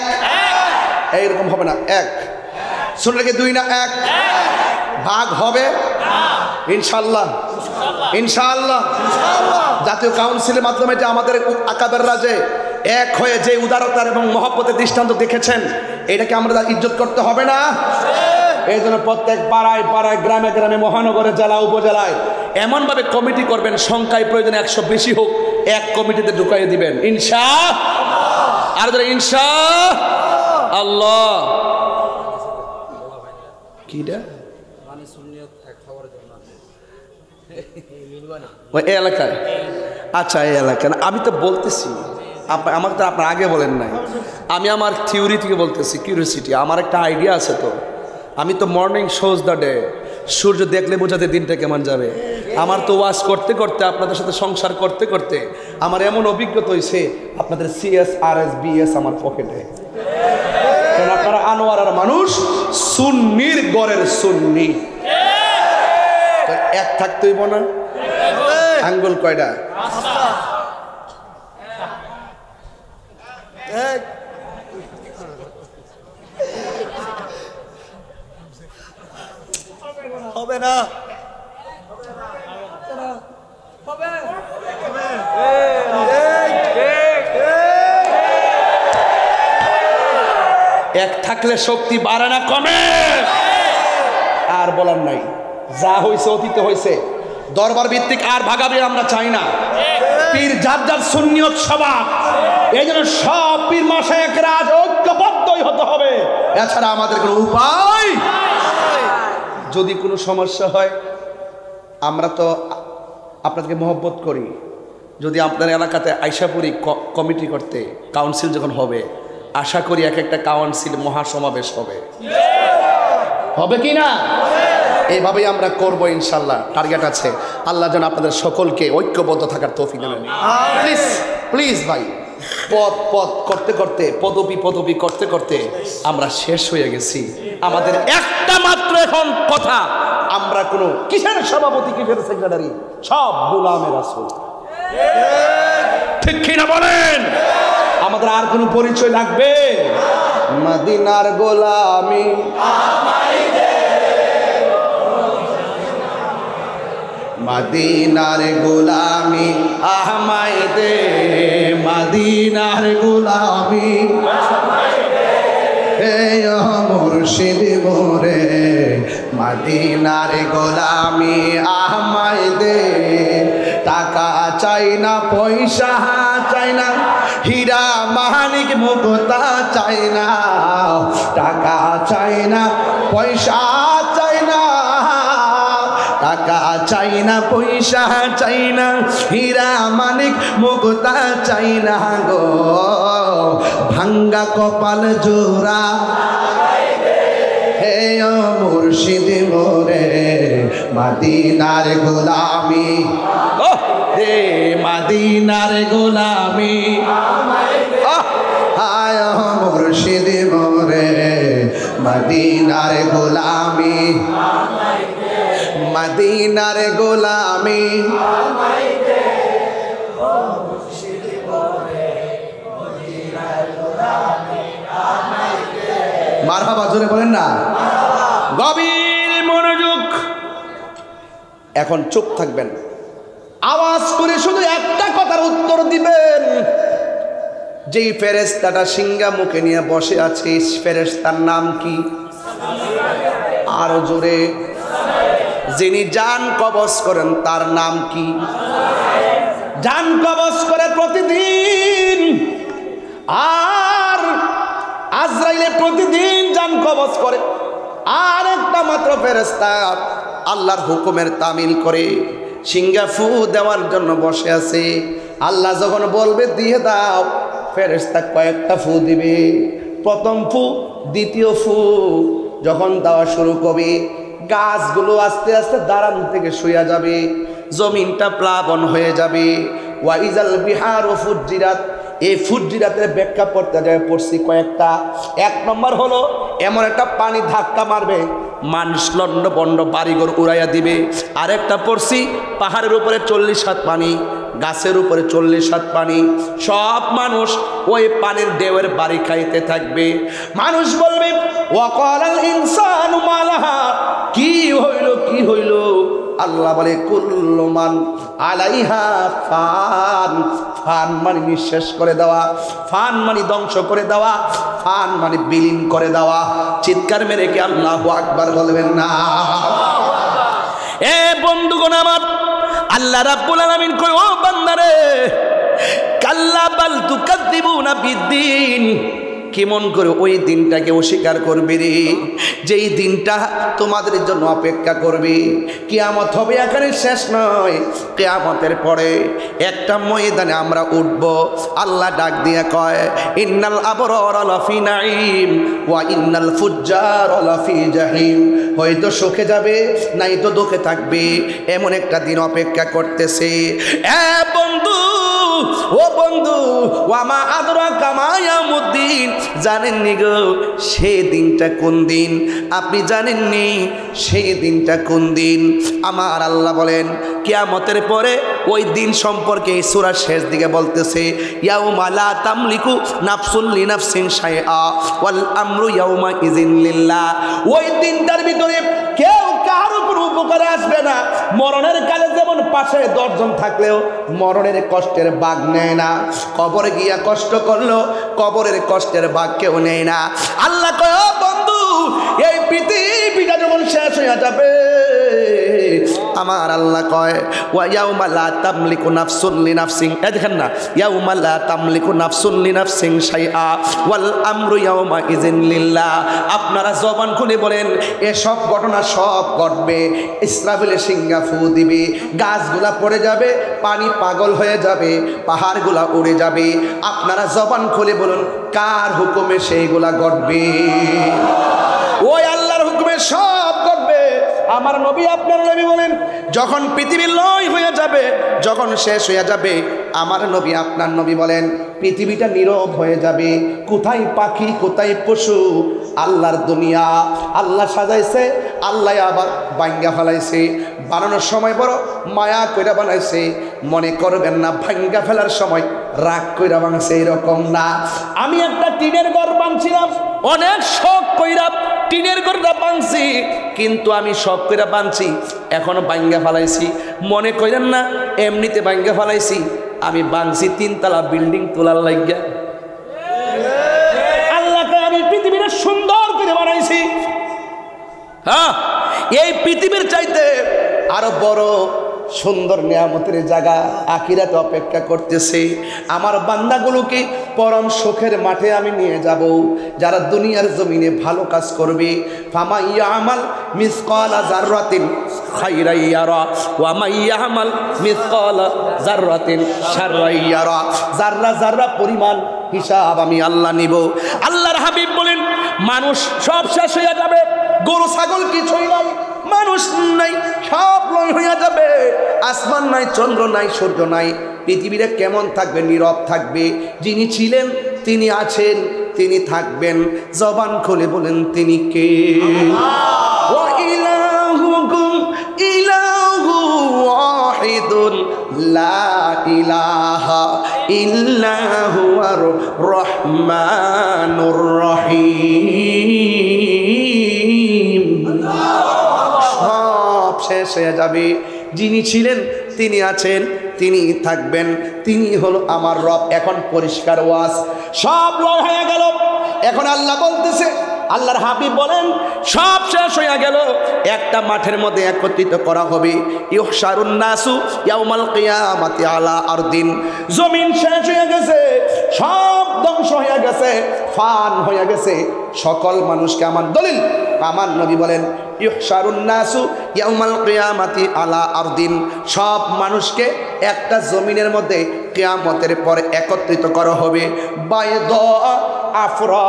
এইরকম হবে না, এক। সুন্নিরা কি দুই না এক? ভাগ হবে ইনশাআল্লাহ, ইনশাআল্লাহ। জাতীয় কাউন্সিলের মাধ্যমে যে আমাদের আকাবেররা যে এক হয়ে যে উদারতার এবং মহব্বতের দৃষ্টান্ত দেখেছেন, এটাকে আমরা ইজ্জত করতে হবে না? এই জন্য প্রত্যেক পাড়ায় পাড়ায়, গ্রামে গ্রামে, মহানগরে, জেলা, উপজেলায় এমনভাবে কমিটি করবেন, সংখ্যায় প্রয়োজনে 100 বেশি হোক, এক কমিটিতে ঢুকাইয়ে দিবেন ইনশাআল্লাহ। আর যারা ইনশাআল্লাহ কিটা ওই এলাকায়, আচ্ছা এই এলাকায় আমি তো বলতেছি, আমাকে তো আপনার আগে বলেন নাই, আমি আমার থিওরি থেকে বলতেছি, কিউরিওসিটি, আমার একটা আইডিয়া আছে। তো আমি তো মর্নিং শোজ দ্য ডে, সূর্য দেখলে বোঝাতে দিনটা কেমন যাবে। আমার তো ওয়াজ করতে করতে, আপনাদের সাথে সংসার করতে করতে আমার এমন অভিজ্ঞতা হয়েছে, আপনাদের CSRS BS আমার পকেটে। কারণ আপনারা আনোয়ারার মানুষ, সুন্নির গড়ের সুন্নি। এক থাকতেই না, আঙ্গুল কয়টা? হবে না, এক থাকলে শক্তি বাড়ে না কমে? আর বলার নাই, যা হয়েছে অতীতে হয়েছে। দরবার ভিত্তিক আর ভাগাবে আমরা চাই না। পীর যার যার সুন্নিয়ত স্বভাব, এই জন্য সব পীর মাশায়েখরা আজ ঐক্যবদ্ধই হতে হবে, এছাড়া আমাদের কোনো উপায়। যদি কোনো সমস্যা হয়, আমরা তো আপনাদেরকে মহব্বত করি, যদি আপনার এলাকাতে আইসাপুরি কমিটি করতে, কাউন্সিল যখন হবে, আশা করি এক একটা কাউন্সিল মহাসমাবেশ হবে, হবে কি না? এইভাবেই আমরা করব ইনশাল্লাহ। টার্গেট আছে, আল্লাহ যেন আপনাদের সকলকে ঐক্যবদ্ধ থাকার তৌফিক দেন। প্লিজ প্লিজ ভাই, পদ করতে করতে, পদবি করতে করতে আমরা শেষ হয়ে গেছি। আমাদের একটা মাত্র এখন কথা, আমরা কোনো কিসের সভাপতি, কিসের সেক্রেটারি, সব গোলামে রাসূল। ঠিক কিনা বলেন? আমাদের আর কোনো পরিচয় লাগবে? মদিনার গোলামি মদিনার গোলামি আহমাই দে, মদিনার গোলামি হে মুর্শিদ মোরে, মদিনার গোলামি আহমাই দে। টাকা চাই না, পয়সা চাই না, হীরা মানিক মুক্তা চাই না, টাকা চাই না, পয়সা চাই না, টাকা চাই না, পয়সা চাই না, হীরা মানিক মুক্তা চাই না গো, ভাঙ্গা কপাল জোড়া হে মুর্শিদ মোরে, মদিনার গোলামি দে মদিনার গোলামি হায় মুর্শিদ মোরে মদিনার গোলামি মদিনার গোলামি মারহাবা জোরে বলেন না। গভীর মনোযোগ, এখন চুপ থাকবেন, আওয়াজ করে শুধু একটা কথার উত্তর দিবেন। যেই ফেরেশতাটা সিংহা মুখে নিয়ে বসে আছে, ফেরেশতার নাম কি? আরো জোরে। যিনি জান কবজ করেন তার নাম কি? জান কবজ করে প্রতিদিন, আর আজরাইলে প্রতিদিন জান কবজ করে। আর একটা মাত্র ফেরেশতা আল্লাহর হুকুমের তামিল করে সিংহা ফু দেওয়ার জন্য বসে আছে। আল্লাহ যখন বলবে দিয়ে দাও, ফেরেশতা কয়েকটা ফু দিবে। প্রথম ফু, দ্বিতীয় ফু যখন দেওয়া শুরু করবে, গাছগুলো আস্তে আস্তে দাঁড়ান থেকে শুয়ে যাবে, জমিনটা প্লাবন হয়ে যাবে। ওয়াইজাল বিহারু ফুজ্জিরাত, এই ফুজ্জিরাতের ব্যাখ্যা পড়তে যায় পড়ছি কয়েকটা। এক নম্বর হলো এমন একটা পানি ধাক্কা মারবে মানুষ লন্ড বন্ড বাড়িঘর উড়াইয়া দিবে। আরেকটা পড়ছি পাহাড়ের উপরে 40 হাত পানি, গাছের উপরে 40 হাত পানি, সব মানুষ ওই পানির ঢেউয়ের বাড়ি খাইতে থাকবে। মানুষ বলবে ওয়াকালাল ইনসানু মালাহা, কি হইল কি হইল? আল্লাহ বলে কুল্লু মান আলাইহা ফান। ফান মানে নিঃশেষ করে দেওয়া, ফান মানে ধ্বংস করে দেওয়া, ফান মানে বিলীন করে দেওয়া। চিৎকার মেরে কি আল্লাহু আকবার বলবেন না? এ বন্ধুগণ আমার, আল্লাহ রাব্বুল আলামিন কয় ও বান্দারে, কাল্লা বাল তুকাদ্দিবুনা বিদ্দিন, কেমন করে ওই দিনটাকে অস্বীকার করবে রে, যেই দিনটা তোমাদের জন্য অপেক্ষা করবে। কিয়ামত হবে এখানে শেষ নয়, কিয়ামতের পরে একটা ময়দানে আমরা উঠব। আল্লাহ ডাক দিয়ে কয় ইন্নাল আবরারা লাফি নাঈম ওয়া ইন্নাল ফুজ্জারা লাফি জাহিম। হয়তো সুখে যাবে, নাই তো দুঃখে থাকবে, এমন একটা দিন অপেক্ষা করতেছে। এ বন্ধু, ও বন্ধু, ওয়ামা আদরাকা মা ইয়াউমুদ্দিন, জানেননি গো সেই দিনটা কোন দিন? আপনি জানেননি সেই দিনটা কোন দিন? আমার আল্লাহ বলেন কিয়ামতের পরে ওই দিন সম্পর্কে এই সূরার শেষ দিকে বলতেছে ইয়াউমা লা তামলিকু নাফসুন লিনাফসিন শাইআ ওয়াল আমরু ইয়াউমা ইযিন লিল্লাহ। ওই দিনটার ভিতরে কেউ কার উপর উপকারে আসবে না। মরণের কালে যেমন পাশে 10 জন থাকলেও মরণের কষ্টের ভাগ নেয় না, কবরে গিয়া কষ্ট করলো কবরের কষ্টের ভাগ কেউ নেয় না। আল্লাহ কয় ও বন্ধু, এই পৃথিবীটা যখন শেষ হয়ে যাবে, আমার আল্লাহ কয় ওয়া ইয়াউমা লা তামলিকু নাফসুন লিনাফসিন, এই দেখেন না, ইয়াউমা লা তামলিকু নাফসুন লিনাফসিন শাইআ ওয়াল আমরু ইয়াউমা ইযিন লিল্লাহ। আপনারা জবান খুলে বলেন এসব ঘটনা সব ঘটবে। ইসরাফিলের সিংহা ফু দিবে, গাছগুলা পড়ে যাবে, পানি পাগল হয়ে যাবে, পাহাড়গুলা উড়ে যাবে। আপনারা জবান খুলে বলুন কার হুকুমে সেইগুলা ঘটবে? ওই আল্লাহর হুকুমে সব ঘটবে। আমার নবী, আপনার নবী বলেন যখন পৃথিবী লয় হয়ে যাবে, যখন শেষ হয়ে যাবে, আমার নবী আপনার নবী বলেন পৃথিবীটা নীরব হয়ে যাবে। কোথায় পাখি, কোথায় পশু? আল্লাহর দুনিয়া আল্লাহ সাজাইছে, আল্লাহ আবার ভাঙ্গা ফেলাইছে। বানানোর সময় বড় মায়া কইরা বানাইছে, মনে করবেন না ভাঙ্গা ফেলার সময় রাগ কইরা বানাইছে, এরকম না। আমি একটা টিনের ঘর বানছিলাম, অনেক শখ কইরা টিনের ঘরটা বানছি, কিন্তু আমি শখ কইরা বানছি, এখনো ভাঙ্গা ফেলাইছি। মনে করেন না এমনিতে ভাঙ্গা ফেলাইছি, আমি বানছি 3 তলা বিল্ডিং তোলার লাগিয়া। আল্লাহকে আমি পৃথিবীটা সুন্দর করে বানাইছি। হ্যাঁ, এই পৃথিবীর চাইতে আরো বড় সুন্দর নিয়ামতের জায়গা আখিরাতে অপেক্ষা করতেছে। আমার বান্দাগুলোকে পরম সুখের মাঠে আমি নিয়ে যাব, যারা দুনিয়ার জমিনে ভালো কাজ করবে। ফামা ইয়ামাল মিসকালা যাররাতিন খাইরান ইয়ারা ওয়া মা ইয়ামাল মিসকালা যাররাতিন শাররান ইয়ারা। যাররা যাররা পরিমাণ হিসাব আমি আল্লাহ নিব। আল্লাহর হাবিব বলেন মানুষ সব শেষ হয়ে যাবে, গরু ছাগল কিছুই নাই, মানুষ নাই, সব লয় হইয়া যাবে। আসমান নাই, চন্দ্র নাই, সূর্য নাই, পৃথিবীটা কেমন থাকবে? নীরব থাকবে। যিনি ছিলেন, তিনি আছেন, তিনি থাকবেন। জবান খুলে বলেন তিনি কে? ওয়া ইলাহুকুম ইলাহু ওয়াহিদুন লা ইলাহা ইল্লা হুয়ার রহমানুর রহিম। সব শেষ হয়ে যাবে। যিনি ছিলেন, তিনি আছেন, তিনি থাকবেন, তিনি হলো আমার রব। এখন পরিষ্কার ওয়াজ, সব লয় হয়ে গেল। এখন আল্লাহ বলতেছে, আল্লাহর হাবিব বলেন সব শেষ হয়ে গেল। একটা মাঠের মধ্যে একত্রিত করা হবে। ইউহশারুন নাসু ইয়াউমাল কিয়ামাতি আলা আরদিন। জমিন শেষ হয়ে গেছে, সব ধ্বংস হয়ে গেছে, ফান হয়ে গেছে। সকল মানুষকে, আমার দলিল, আমার নবী বলেন ইউহশারুন নাসু ইয়াউমাল কিয়ামাতি আলা আরদিন। সব মানুষকে একটা জমিনের মধ্যে কিয়ামতের পরে একত্রিত করা হবে। বাইদা আফরা,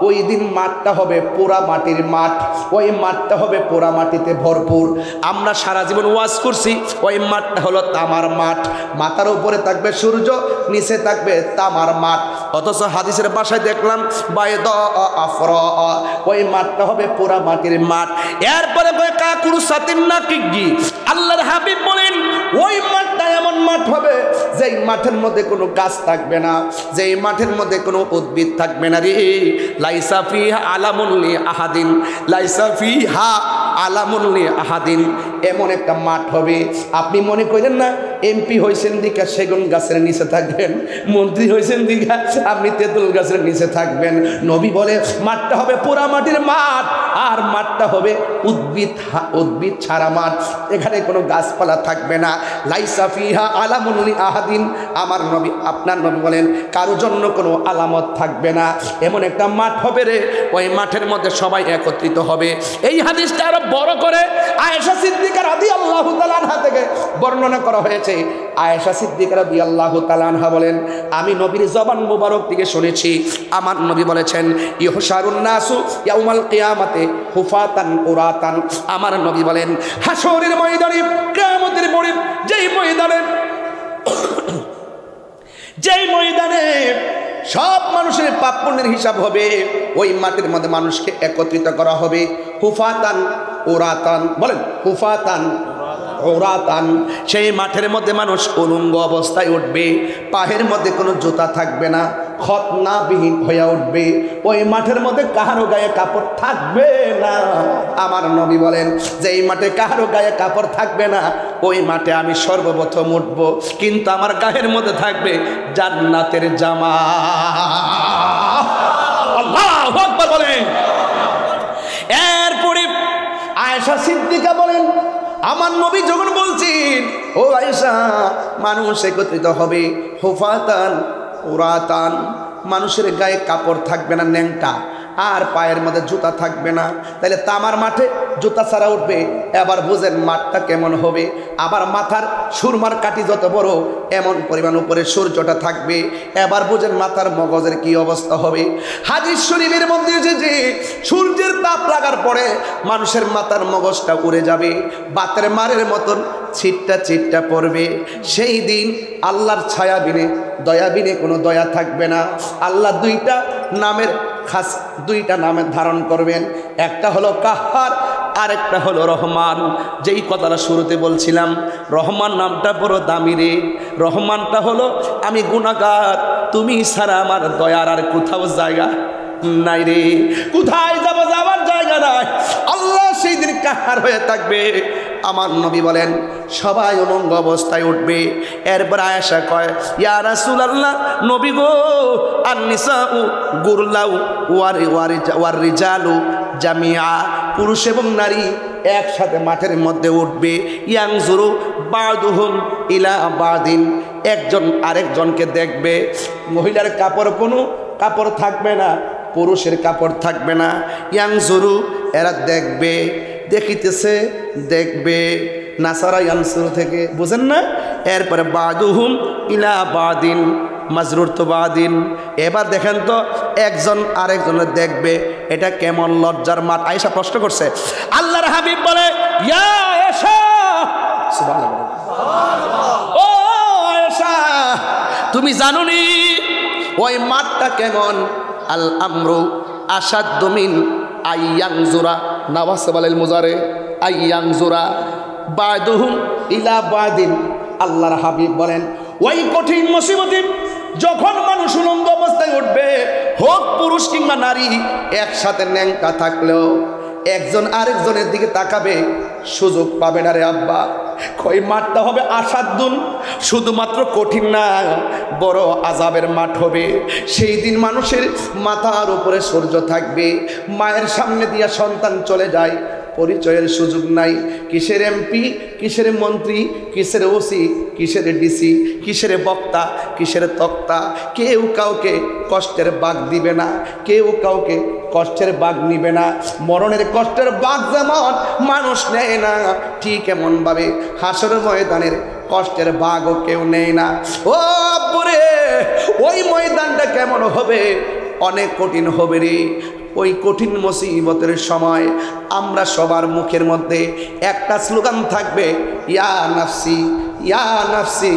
ওই দিন মাঠটা হবে পোড়া মাটির মাঠ। ওই মাঠটা হবে পোড়া মাটিতে ভরপুর। আমরা সারা জীবন ওয়াজ করছি, ওই মাঠটা হলো তামার মাঠ। মাথার উপরে থাকবে সূর্য, নিচে থাকবে তামার মাঠ। অথচ হাদিসের ভাষায় দেখলাম বাইদা আফরা, ওই মাঠটা হবে পোড়া মাটির মাঠ। এরপরে কাকুর সাতিন না কিগি, আল্লাহর হাবিব বলেন ওই মাঠটা এমন মাঠ হবে যেই মাঠের মধ্যে কোনো গাছ থাকবে না, যেই মাঠের মধ্যে কোনো উদ্ভিদ থাকবে না রে। লাইসা ফিহা আলামুন লি আহাদিন, লাইসা ফিহা আলামুন লি আহাদিন। এমন একটা মাঠ হবে, আপনি মনে করেন না এমপি হয়েছেন দিঘা সেগুন গাছের নিচে থাকবেন, মন্ত্রী হয়েছেন দিঘা আপনি তেঁতুল গাছের নিচে থাকবেন। নবী বলে মাঠটা হবে পোড়া মাটির মাঠ, আর মাঠটা হবে উদ্ভিদ ছাড়া মাঠ। এখানে কোনো গাছপালা থাকবে না। লাইসা ফিহা আলামুন লি আহাদিন, আমার নবী, আপনার নবী বলেন কারোর জন্য কোনো আলামত থাকবে না। এমন একটা মাঠ হবে রে, ওই মাঠের মধ্যে সবাই একত্রিত হবে। এই হাদিসটা আরো বড় করে আয়েশা সিদ্দিকা রাদিয়াল্লাহু তাআলা আনহা থেকে বর্ণনা করা হয়েছে। আয়েশা সিদ্দিকা রাদিয়াল্লাহু তাআলা আনহা বলেন আমি নবীর জবান মুবারক থেকে শুনেছি, আমার নবী বলেছেন ইউহশারুন নাসু ইয়াউমাল কিয়ামাতে হুফাতান উরাতান। আমার নবী বলেন হাশরের ময়দানে, কিয়ামতের পরে যেই ময়দানে সব মানুষের পাপ পুণ্যের হিসাব হবে, ওই মাটির মধ্যে মানুষকে একত্রিত করা হবে। হুফাতান উরাতান, বলেন হুফাতান উরাতান। সেই মাঠের মধ্যে মানুষ উলঙ্গ অবস্থায় উঠবে, পায়ের মধ্যে কোনো জুতা থাকবে না, খতনাবিহীন হয়ে উঠবে। ওই মাঠের মধ্যে কাহারো গায়ে কাপড় থাকবে না। আমার নবী বলেন যে এই মাঠে কাহারো গায়ে কাপড় থাকবে না, ওই মাঠে আমি সর্বপ্রথম উঠবো, কিন্তু আমার গায়ের মধ্যে থাকবে জান্নাতের জামা। আল্লাহু আকবার বলেন। এরপরে আয়েশা সিদ্দিকা বলেন আমার নবী যখন বলছেন ও আয়েশা মানুষ একত্রিত হবে, হুফাতান উরাতান, মানুষের গায়ে কাপড় থাকবে না, ন্যাংটা, আর পায়ের মধ্যে জুতা থাকবে না। তাহলে তামার মাঠে জুতা ছাড়া উঠবে। এবার বুঝেন মাঠটা কেমন হবে। আবার মাথার সুরমার কাঠি যত বড়, এমন পরিমাণ উপরে সূর্যটা থাকবে। এবার বুঝেন মাথার মগজের কি অবস্থা হবে। হাদিস শরীফের মধ্যে যে সূর্যের তাপ লাগার পরে মানুষের মাথার মগজটা উড়ে যাবে, বাতের মারের মতন ছিটটা ছিটটা পড়বে। সেই দিন আল্লাহর ছায়া বিনে, দয়া বিনে কোনো দয়া থাকবে না। আল্লাহ দুইটা নামের ধারণ করবেন, একটা হলো কাহার, আরেকটা হলো রহমান। যেই কথাটা শুরুতে বলছিলাম, রহমান নামটা বড় দামি রে। রহমানটা হলো আমি গুনাহগার, তুমি ছাড়া আমার দয়ার আর কোথাও জায়গা নাই রে, কোথায় যাবো, যাবার জায়গা নাই। আল্লাহ সেই দিন কাহার হয়ে থাকবে। আমার নবী বলেন সবাই উলঙ্গ অবস্থায় উঠবে। এরপর আয়েশা কয় ইয়া রাসূলুল্লাহ, নবী গো আন-নিসাউ গুরলাউ ওয়ার রিজালু জামিআ, পুরুষ এবং নারী একসাথে মাঠের মধ্যে উঠবে। ইয়ানজুরু বাদুহুম ইলা বাদিন, একজন আরেকজনকে দেখবে। মহিলার কোনো কাপড় থাকবে না, পুরুষের কাপড় থাকবে না। ইয়ানজুরু, এরা দেখবে, দেখিতেছে, দেখবে। নাসারা ইয়ানসুরু থেকে, বুঝেন না? এরপরে বাদুহুম ইলা বাদিন, মাজরুর তো বাদিন। এবার দেখেন তো একজন আরেকজনের দেখবে, এটা কেমন লজ্জার মাঠ। আয়েশা প্রশ্ন করছে, আল্লাহর হাবিব বলে, ইয়া আয়েশা, সুবহানাল্লাহ, ও আয়েশা, তুমি জানোনি ওই মাঠটা কেমন? আল আমরু আসাদ্দু মিন আইয়াংজুরা, নাওয়াসবাল মুজারে আইয়াংজুরা বাদুহুম ইলা বাদিন। আল্লাহর হাবিব বলেন, ওই কঠিন মুসিবতে যখন মানুষ উলঙ্গ অবস্থায় উঠবে, হোক পুরুষ কিংবা নারী, একসাথে ন্যাংটা থাকলেও একজন আরেকজনের দিকে তাকাবে, সুযোগ পাবে না রে আব্বা। ওই মাঠটা হবে আসাদ্দুন, শুধুমাত্র কঠিন না, বড় আযাবের মাঠ হবে। সেই দিন মানুষের মাথার উপরে সূর্য থাকবে, মায়ের সামনে দিয়া সন্তান চলে যায়, পরিচয়ের সুযোগ নাই। কিসের এমপি, কিসের মন্ত্রী, কিসের ওসি, কিসের ডিসি, কিসের বক্তা, কিসের তক্তা, কেউ কাউকে কষ্টের বাগ দিবে না, কেউ কাউকে কষ্টের বাগ নিবে না। মরণের কষ্টের বাগ যেমন মানুষ নেয় না, ঠিক এমনভাবে হাসরের ময়দানের কষ্টের বাগও কেউ নেয় না। ও আব্বুরে, ওই ময়দানটা কেমন হবে? অনেক কঠিন হবে রে। ওই কঠিন মুসিবতের সময় আমরা সবার মুখের মধ্যে একটা স্লোগান থাকবে, ইয়া নাফসি, ইয়া নাফসি,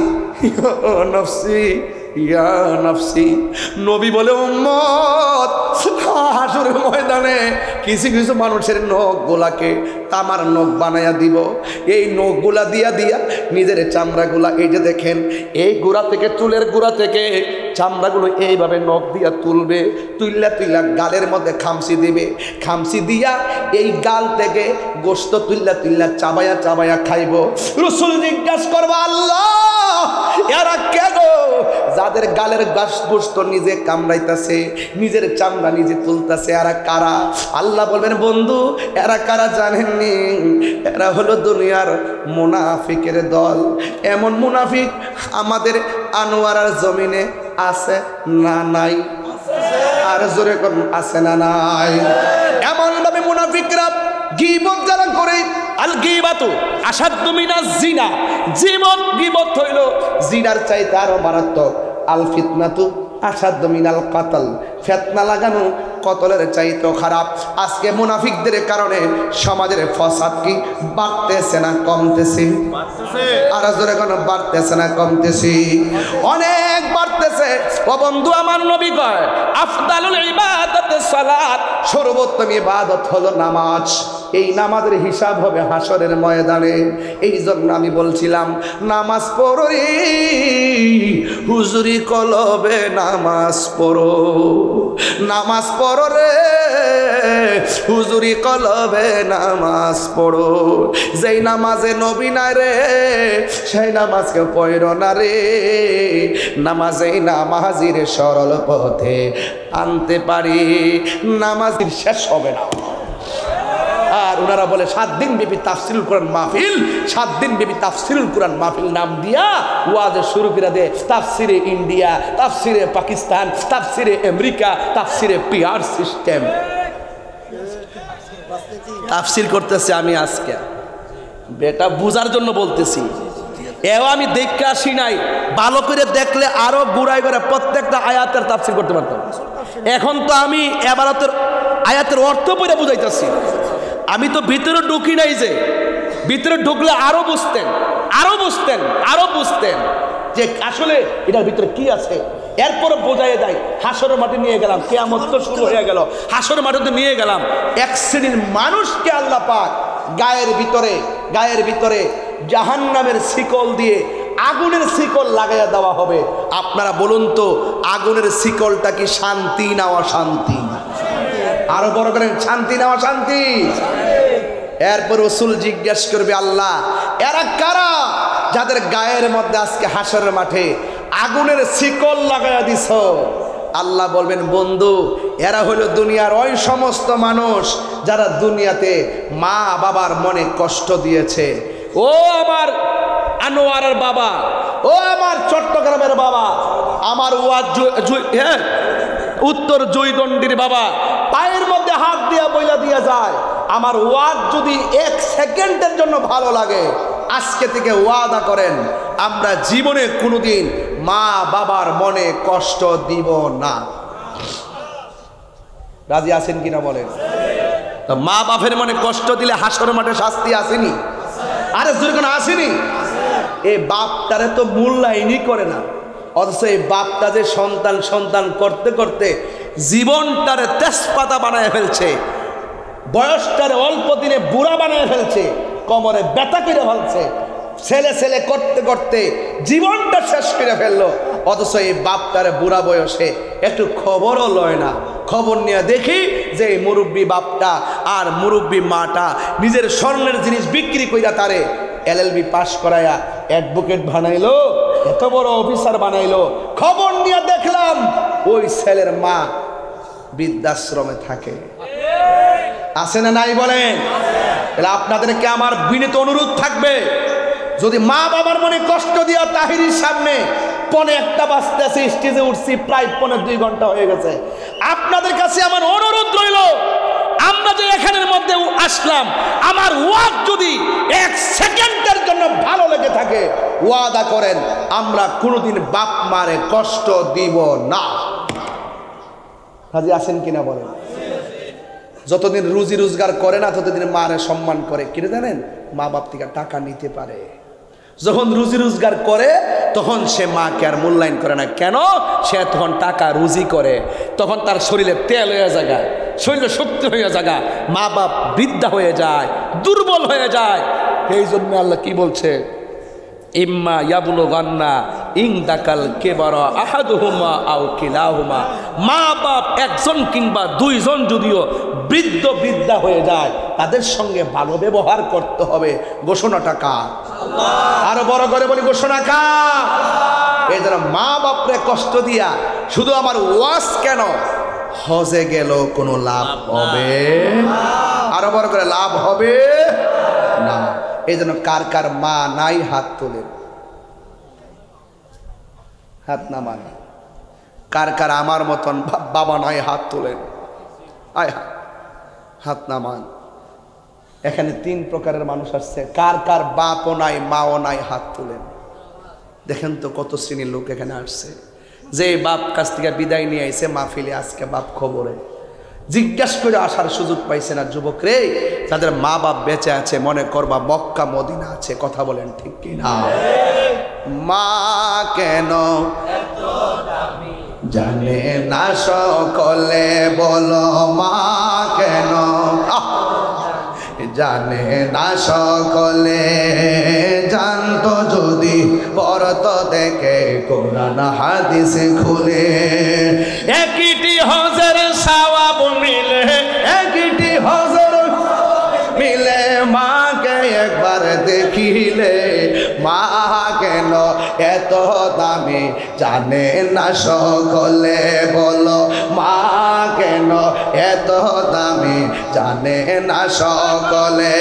ইয়া নাফসি, ইয়া নাফসি। নবী বলে, উম্মত, হাসরের ময়দানে কিছু কিছু মানুষের নখগুলাকে তামার নখ বানায়া দিব। এই নখগুলা দিয়া দিয়া নিজের চামড়াগুলা, এই যে দেখেন, এই গোড়া থেকে, চুলের গোড়া থেকে চামড়াগুলো এইভাবে নখ দিয়া তুলবে, তুইলা তুইলা গালের মধ্যে খামসি দিবে, খামসি দিয়া এই গাল থেকে গোশত তুইলা তুইলা চাবায়া চাবায়া খাইব। রাসূল জিজ্ঞাসা করবো, আল্লাহ, এরা কে গো যাদের গালের গোশত নিজে কামড়াইতেছে, নিজের চামড়া নিজে তুলতেছে, এরা কারা? আল্লাহ বলবেন, বন্ধু, এরা কারা জানেননি? এরা হলো দুনিয়ার মুনাফিকের দল। এমন মুনাফিক আমাদের আনোয়ারার জমিনে আছে না নাই? আর জোরে কোন আছে না নাই? এমন ভাবে মুনাফিকরা গীবত যারা করে, আল গীবাতু আসাদ্দু মিনাজ জিনা, গীবত হইল জিনার চাইতে আরো মারাত্মক। আল ফিতনাতু আসাদ্দু মিনাল কাতল, ফিতনা লাগানো কতলের চাইতেও খারাপ। আজকে মুনাফিকদের কারণে সমাজের ফসাদ কি বাড়তেছে না কমতেছে? আর জোরে কোন বাড়তেছে না কমতেছে? অনেক বাড়তেছে। ও বন্ধু, আমার নবী কয়, আফদালুল ইবাদাতে সালাত, সর্বোত্তম ইবাদত হলো নামাজ। এই নামাজের হিসাব হবে হাসরের ময়দানে। এই জন্য আমি বলছিলাম, নামাজ পড়ো রে হুজুরি কলবে, নামাজ পড়ো, নামাজ পড়ো রে হুজুরি কলবে, নামাজ পড়ো। যেই নামাজে নবী না রে, সেই নামাজকে পড়ো না রে। নামাজে নামাজির সরল পথে আনতে পারি, নামাজের শেষ হবে না। আর ওনারা বলে 7 দিন ব্যাপী তাফসিরুল কোরআন মাহফিল, 7 দিন ব্যাপী তাফসিরুল কোরআন মাহফিল নাম দিয়া ওয়াজ শুরু করে দে। তাফসিরে ইন্ডিয়া, তাফসিরে পাকিস্তান, তাফসিরে আমেরিকা, তাফসিরে পিআর সিস্টেম তাফসির করতেছে। আমি আজকে বেটা বুঝার জন্য বলতেছি, এও আমি দেখে আসি নাই, ভালো করে দেখলে আরো গুড়াই করে প্রত্যেকটা আয়াতের তাফসির করতে পারতাম। এখন তো আমি এবারতের আয়াতের অর্থ পড়ে বুঝাইতেছি। আমি তো ভিতরে ঢুকি নাই, যে ভিতরে ঢুকলে আরো বুঝতেন, আরো বুঝতেন, আরো বুঝতেন যে আসলে এটার ভিতরে কি আছে। এরপরে বোঝাই যায়। হাসরের মাঠে নিয়ে গেলাম, কিয়ামত তো শুরু হয়ে গেল, হাসরের মাঠে নিয়ে গেলাম। এক শ্রেণীর মানুষকে আল্লাহ পাক গায়ের ভিতরে জাহান্নামের শিকল দিয়ে আগুনের শিকল লাগাইয়া দেওয়া হবে। আপনারা বলুন তো, আগুনের শিকলটা কি শান্তি না অশান্তি? আরো বড় করেন, শান্তি না অশান্তি? এরপর রাসূল জিজ্ঞাসা করবে, আল্লাহ, এরা কারা যাদের গায়ের মধ্যে আজকে হাসরের মাঠে আগুনের শিকল লাগাইয়া দিছ? আল্লাহ বলবেন, বন্ধু, এরা হলো দুনিয়ার ওই সমস্ত মানুষ যারা দুনিয়াতে মা বাবার মনে কষ্ট দিয়েছে। ও আমার আনোয়ারের বাবা, ও আমার চট্টগ্রামের বাবা, আমার উত্তর জয়গন্ডির বাবা, পায়ের মধ্যে হাত দিয়া বইলা দিয়া যায়, আমার ওয়াজ যদি 1 সেকেন্ডের জন্য ভালো লাগে, আজকে থেকে ওয়াদা করেন, আমরা জীবনে কোনোদিন মা বাবার মনে কষ্ট দিব না। রাজি আছেন কিনা বলেন? তো মা বাপের মনে কষ্ট দিলে হাসরের মাঠে শাস্তি আসেনি? আরে দুর্গণ আসেনি? এই বাপটারে তো মূল্যায়নই করে না, অথচ এই বাপটা যে সন্তান সন্তান করতে করতে জীবনটারে তেজপাতা বানায় ফেলছে, বয়সটারে অল্প দিনে বুড়া বানায় ফেলছে, কোমরে ব্যথা করে ফেলছে, ছেলে ছেলে করতে করতে জীবনটা শেষ করে ফেললো, অথচ এই বাপটারে বুড়া বয়সে একটু খবরও লয় না। খবর নিয়ে দেখি যে এই মুরব্বী বাপটা আর মুরব্বী মাটা নিজের স্বর্ণের জিনিস বিক্রি কইরা তারে এলএলবি পাস করায়া অ্যাডভোকেট বানাইলো, এত বড় অফিসার বানাইলো। খবর নিয়ে দেখলাম ওই ছেলের মা বৃদ্ধাশ্রমে থাকে। আছে না নাই বলেন? তাহলে আপনাদেরকে আমার বিনীত অনুরোধ থাকবে, যদি মা বাবার মনে কষ্ট দিয়া তাহিরির সামনে 1:45 বাজতেছে, স্টেজে উঠছি প্রায় 1.5-2 ঘন্টা হয়ে গেছে, আপনাদের কাছে আমার অনুরোধ রইল, আমরা যে এখানের মধ্যে আসলাম, আমার ওয়াজ যদি 1 সেকেন্ডের জন্য ভালো লেগে থাকে, ওয়াদা করেন আমরা কোনোদিন বাপ মারে কষ্ট দিব না। হাজি আছেন কিনা বলেন? যতদিন রুজি রোজগার করে না ততদিন মারে সম্মান করে। কিনে জানেন, মা বাপ থেকে টাকা নিতে পারে, যখন রুজি রোজগার করে তখন সে মাকে আর মূল্যায়ন করে না। কেন? সে তখন টাকা রুজি করে, তখন তার শরীরে তেল হয়ে যায়, শরীরে শক্তি হয়ে যায়, মা বাপ বৃদ্ধা হয়ে যায়, দুর্বল হয়ে যায়। এই জন্য আল্লাহ কি বলছে? ইম্মা ইয়াবলুগান্না ইনদাকাল কিবারা আহাদুহুমা আও কিলাহুমা, মা বাপ একজন কিংবা দুইজন যদিও বৃদ্ধ বৃদ্ধা হয়ে যায়, তাদের সঙ্গে ভালো ব্যবহার করতে হবে। ঘোষণাটা কার? আরো বড় করে বলি, ঘোষণা কার? এই জন্য মা বাপরে কষ্ট দিয়া শুধু আমার ওয়াজ কেন, হজে গেল কোনো লাভ হবে? আরো বড় করে, লাভ হবে না। এই জন্য কার কার মা নাই হাত তোলেন, হাত নামান। কার কার আমার মতন বাবা নাই হাত তোলেন, আয় হাত নামান। এখানে 3 প্রকারের মানুষ আসছে, কার কার বাপও নাই মাও নাই হাত তোলেন। দেখেন তো কত শ্রেণীর লোক এখানে আসছে, যে বাপ কাছ থেকে বিদায় নিয়ে আইছে মাহফিলে, আজকে বাপ খবরে জিজ্ঞাসা করে আসার সুযোগ পাইছে না। যুবক রে, তাদের মা বাপ বেঁচে আছে, মনে করবা মক্কা মদিনা আছে। কথা বলেন ঠিক কিনা? মা কেন জানে না সকলে, বলো মা কেন জানে না সকলে, জানতো যদি পড়তো দেখে কোরআন হাদিস খুলে। একটি হজের সওয়াব মিলে, একটি হজের মিলে, মাকে একবার দেখিলে। মা কেন এত দামি জানে না সকলে, বলো মা কেন এত দামি জানে না সকলে।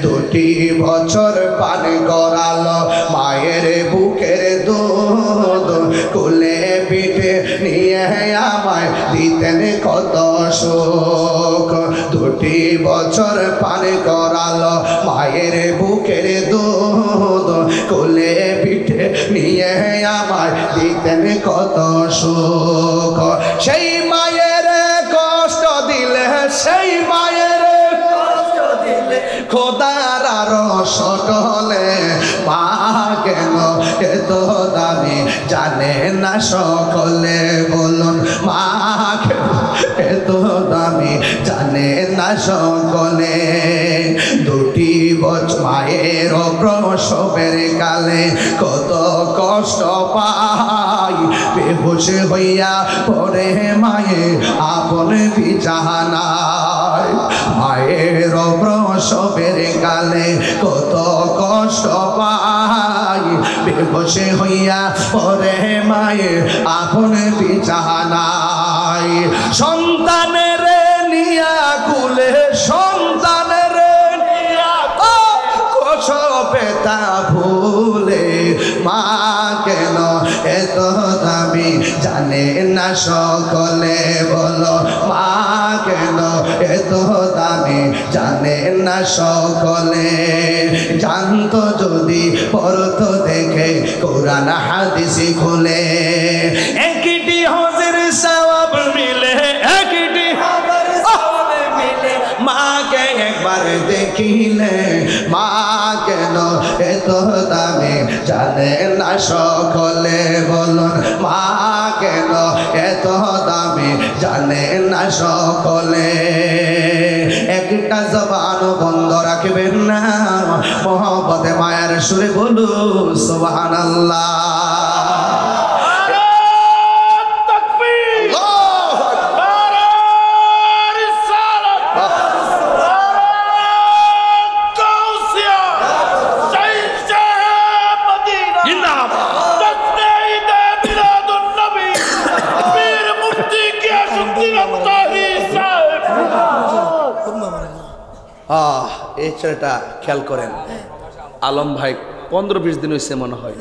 2 বছর পান করালো মায়ের বুকের দুধ, কোলে পিঠে নিয়ে আমায় দিতেন কত সুখ। 2 বছর পান করালো মায়ের বুকের দুধ, কোলে পিঠে নিয়ে আমায় দিতেন কত সুখ। সেই মায়ের কষ্ট দিলে, সেই মায়ের কষ্ট দিলে খোদার আরো সটলে। মা কেন এত দামি জানে না সকলে, বলুন মা কেন এত দামি জানে না সকলে। 2 বছর মায়ের প্রসবের কালে কত কষ্ট পাই, বেহুশ হইয়া পড়ে মায়ে আপন বিছানায়। মায়ের প্রসবের কালে কত কষ্ট পাই, বেহুশ হইয়া পড়ে মায়ে আপন বিছানায়। সন্তানের নিয়া কুলে, সন্তানের নিয়া পেতা ভুলে। মা কেন এত দামি জানে না সকলে, বলো মা কেন এত দামি জানে না সকলে। জানতো যদি পড়তো দেখে কোরআন হাদিস খুলে। একটি হজের সওয়াব মিলে, একটি তোমায় দেখিলে মা কেন এত দামি জানে না সকলে বলুন মা কেন এত দামি জানে না সকলে একটা জবান বন্ধ রাখবেন না মোহব্বতে মায়ের সুরে বলু সুবহানাল্লাহ এই ছেলেটা খেয়াল করেন আলম ভাই 15-20 দিন হয়েছে মনে হয়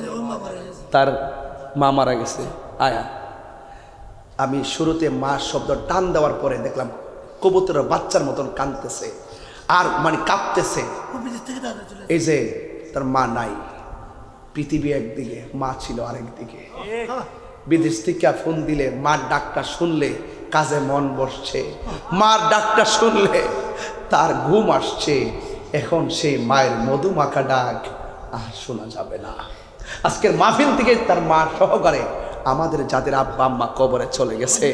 তার মা মারা গেছে আয়া আমি শুরুতে মা শব্দ টান দেওয়ার পরে দেখলাম কবুতরের বাচ্চার মতন কাঁদতেছে আর মানে কাঁপতেছে এই যে তার মা নাই পৃথিবী একদিকে মা ছিল আরেকদিকে বিদেশ থেকে ফোন দিলে মার ডাকটা শুনলে কাজে মন বসছে মার ডাকটা শুনলে তার ঘুম আসছে এখন সেই মায়ের মধু মাখা ডাক আর শোনা যাবে না আজকের মাহফিল থেকে তার মা সহকারে আমাদের যাদের আব্বা আম্মা কবরে চলে গেছে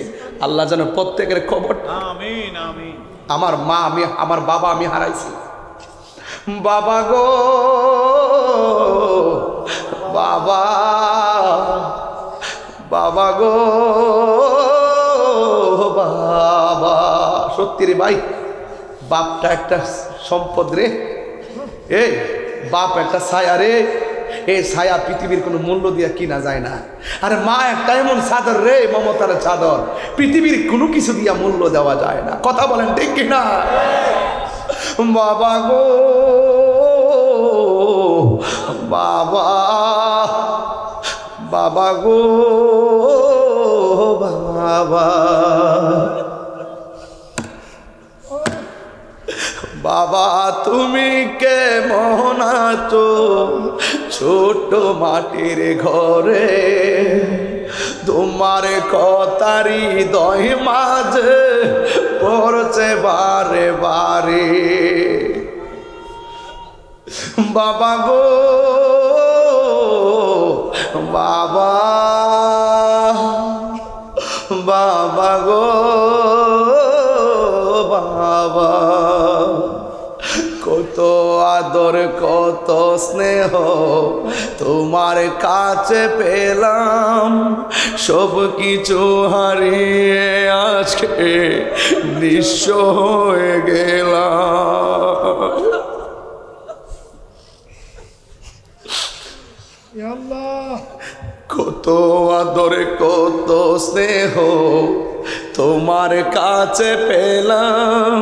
আল্লাহ যেন প্রত্যেকের কবর আমিন আমিন আমার মা আমি আমার বাবা আমি হারাইছি বাবা গো বাবা বাবা গো বাবা সত্যি রে ভাই বাপটা একটা সম্পদ রে এই বাপ একটা ছায়া রে এই ছায়া পৃথিবীর কোনো মূল্য দিয়া কিনা যায় না আর মা একটা এমন চাদর রে মমতার চাদর পৃথিবীর কোনো কিছু দিয়া মূল্য দেওয়া যায় না কথা বলেন ঠিক কিনা বাবা গো বাবা বাবা গো বাবা বাবা তুমি কেমন আছো ছোট মাটির ঘরে তোমার কথারি দয় মাঝে পড়ছে বারে বারে বাবা গো বাবা বাবা গো বাবা কত আদর কত স্নেহ তোমার কাছে পেলাম সব কিছু হারিয়ে আজকে নিঃস্ব হয়ে গেলাম কত আদরে কত স্নেহ তোমার কাছে পেলাম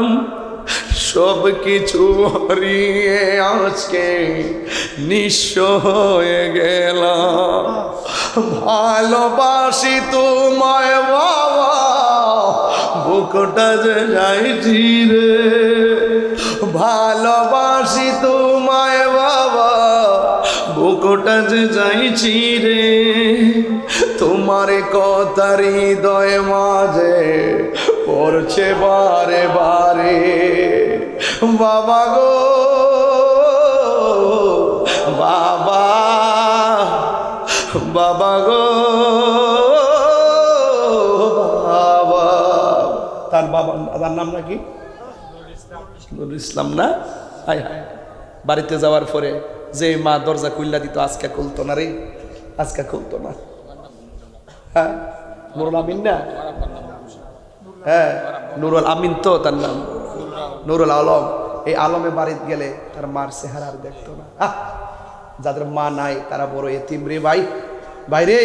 সব কিছু হারিয়ে আজকে নিঃস্ব হয়ে গেলাম ভালোবাসি তোমায় বাবা বুকটা যে যাইছি রে ভালোবাসি তোমায় বাবা বুকটা যে যাইছি রে তোমার কথা হৃদয় মাঝে পড়ছে বারে বারে বাবা গো বাবা বাবা গো বাবা তার বাবা তার নাম নাকি নুরুল ইসলাম না হায় হায় বাড়িতে যাওয়ার পরে যে মা দরজা খুললা দিত আজকে খুলতো না রে আজকে খুলতো না হ্যাঁ নুরুল আমিন না হ্যাঁ নুরুল আমিন তো তার নাম নুরুল আলম এই আলমে বাড়িতে গেলে তার মার চেহারা আর দেখতো না যাদের মা নাই তারা বড় এতিম রে ভাই বাইরে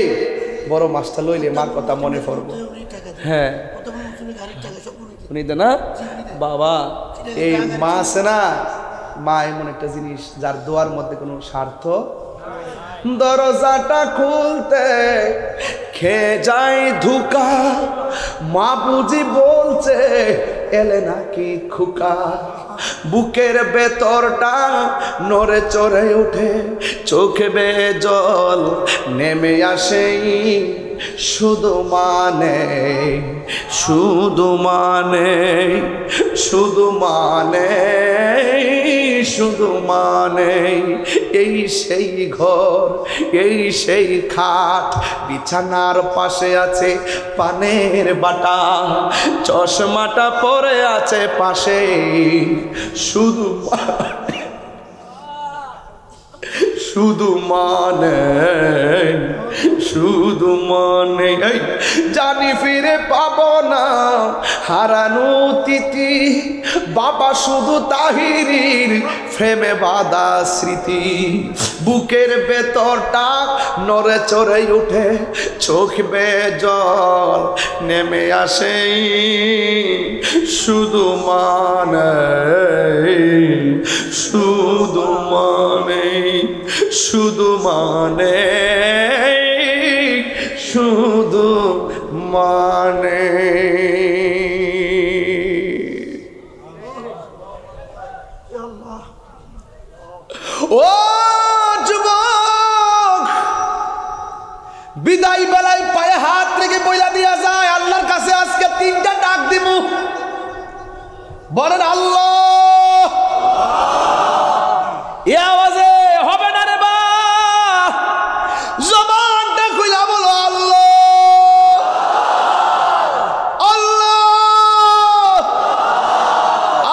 বড় মাছটা লইলে মার কথা মনে পড়বো হ্যাঁ উনি না বাবা এই মা আছে না মা এমন একটা জিনিস যার দোয়ার মধ্যে কোনো স্বার্থ দরজাটা খুলতে খেয়ে যায় ধুকা মা বুঝি বলছে এলে নাকি খুকা বুকের ভেতরটা নড়ে চড়ে ওঠে চোখে বেয়ে জল নেমে আসে শুধু মানে শুধু মানে শুধু মানে শুধু মানে এই সেই ঘর এই সেই খাট বিছানার পাশে আছে পানের বাটা চশমাটা পরে আছে পাশে শুধু শুধু মানে শুধু মানে জানি ফিরে পাবো না হারানো তিথি বাবা শুধু তাহিরির ফ্রেমে বাঁধা স্মৃতি বুকের ভেতরটা নড়ে চড়ে উঠে চোখ বেয়ে জল নেমে আসে শুধু মানে শুধু মানে শুধু মানে শুধু মানে ও যুবক বিদায় বেলায় পায়ে হাত রেখে বইলা দিয়া যায় আল্লাহর কাছে আজকে তিনটা ডাক দিব বলেন আল্লাহ এ আওয়াজে হবে না রে বা জবানটা খুইলা বলো আল্লাহ আল্লাহ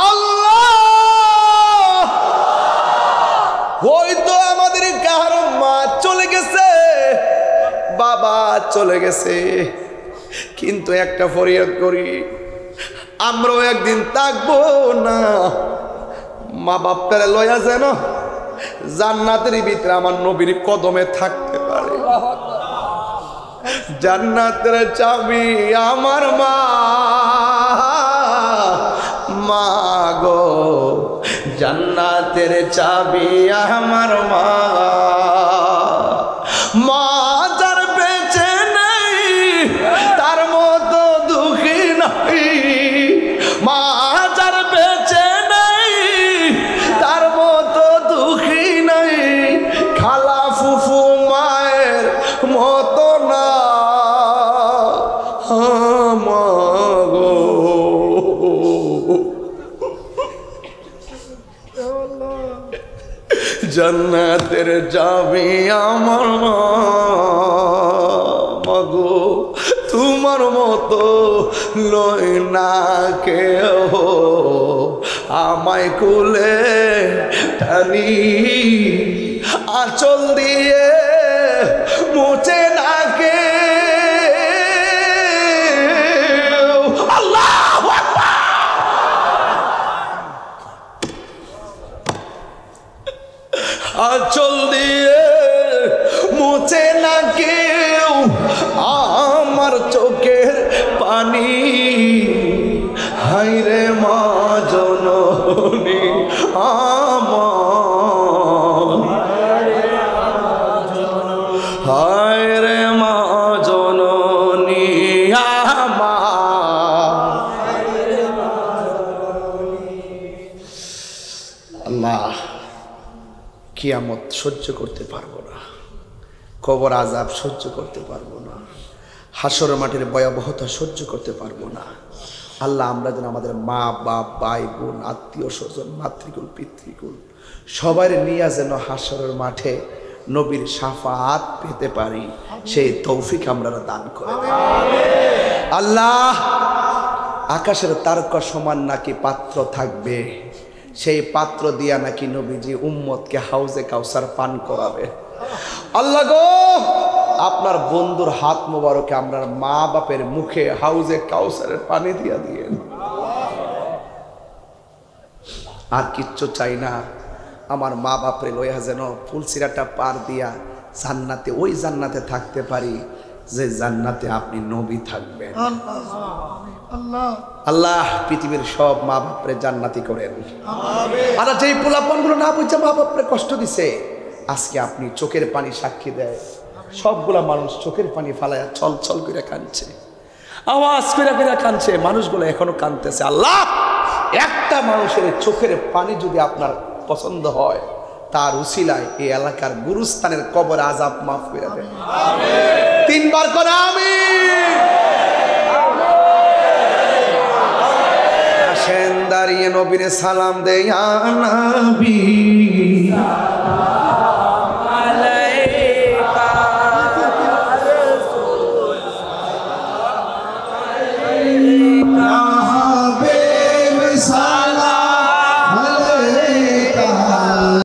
আল্লাহ হয়তো আমাদের কারো মা চলে গেছে বাবা চলে গেছে কিন্তু একটা ফরিয়াদ করি আমরাও একদিন থাকবো না মা বাপটারে লয়া যেন জান্নাতের ভিতরে আমার নবীর কদমে থাকতে পারে জান্নাতের চাবি আমার মা মা গো জান্নাতের চাবি আমার মা মা যার বেঁচে নেই তার মতো দুঃখী নাই মা যার বেঁচে নেই তার মতো দুঃখী নাই খালা ফুফু মায়ের মতো না মা গো জান্নাতের যাবি আমার মা গো তোমার মতো লয় না কেউ আমায় কুলে টানি আঁচল দিয়ে মুছে না কে আল্লাহু আকবার আঁচল দিয়ে মুছে না কেউ আমার চোখের পানি হায়রে মা জননী আমার হায়রে মা জননী আমার আল্লাহ কিয়ামত সহ্য করতে পারবো না কবর আযাব সহ্য করতে পারবো না হাসর মাঠের ভয়াবহতা সহ্য করতে পারবো না আল্লাহ আমরা যেন আমাদের মা বাপ ভাই বোন আত্মীয় স্বজন মাতৃকুল পিতৃকুল সবাই নিয়ে যেন হাসরের মাঠে নবীর শাফাআত পেতে পারি সেই তৌফিক আমরা দান করে দেন আল্লাহ আকাশের তারকা সমান নাকি পাত্র থাকবে সেই পাত্র দিয়া নাকি নবীজি উম্মতকে হাউজে কাউসার পান করাবে আল্লাহ গো আপনার বন্ধুর হাত মোবারকে আমরা মা বাপের মুখে হাউজে কাউসারের পানি দিয়া দিয়েন আর কিচ্ছু চাই না আমার মা বাপরে লইয়া যেন ফুলসিরাটা পার দিয়া জান্নাতে ওই জান্নাতে থাকতে পারি যে জান্নাতে আপনি নবী থাকবেন আল্লাহ পৃথিবীর সব মা বাপরে জান্নাতি করেন আর যেই পোলাপনগুলো না বুঝছে মা বাপরে কষ্ট দিছে আজকে আপনি চোখের পানি সাক্ষী দেয় সবগুলা মানুষ চোখের পানি ফালায়া ছল ছল করে কাঁদছে আওয়াজ করে করে কাঁদছে মানুষগুলো এখনো কাঁদতেছে আল্লাহ একটা মানুষের চোখের পানি যদি আপনার পছন্দ হয় তার উসিলায় এই এলাকার গুরুস্থানের কবর আযাব মাফ করে দেন আমিন তিনবার করে আমিন। আসেন দাঁড়িয়ে নবীরে সালাম দেয়া নবী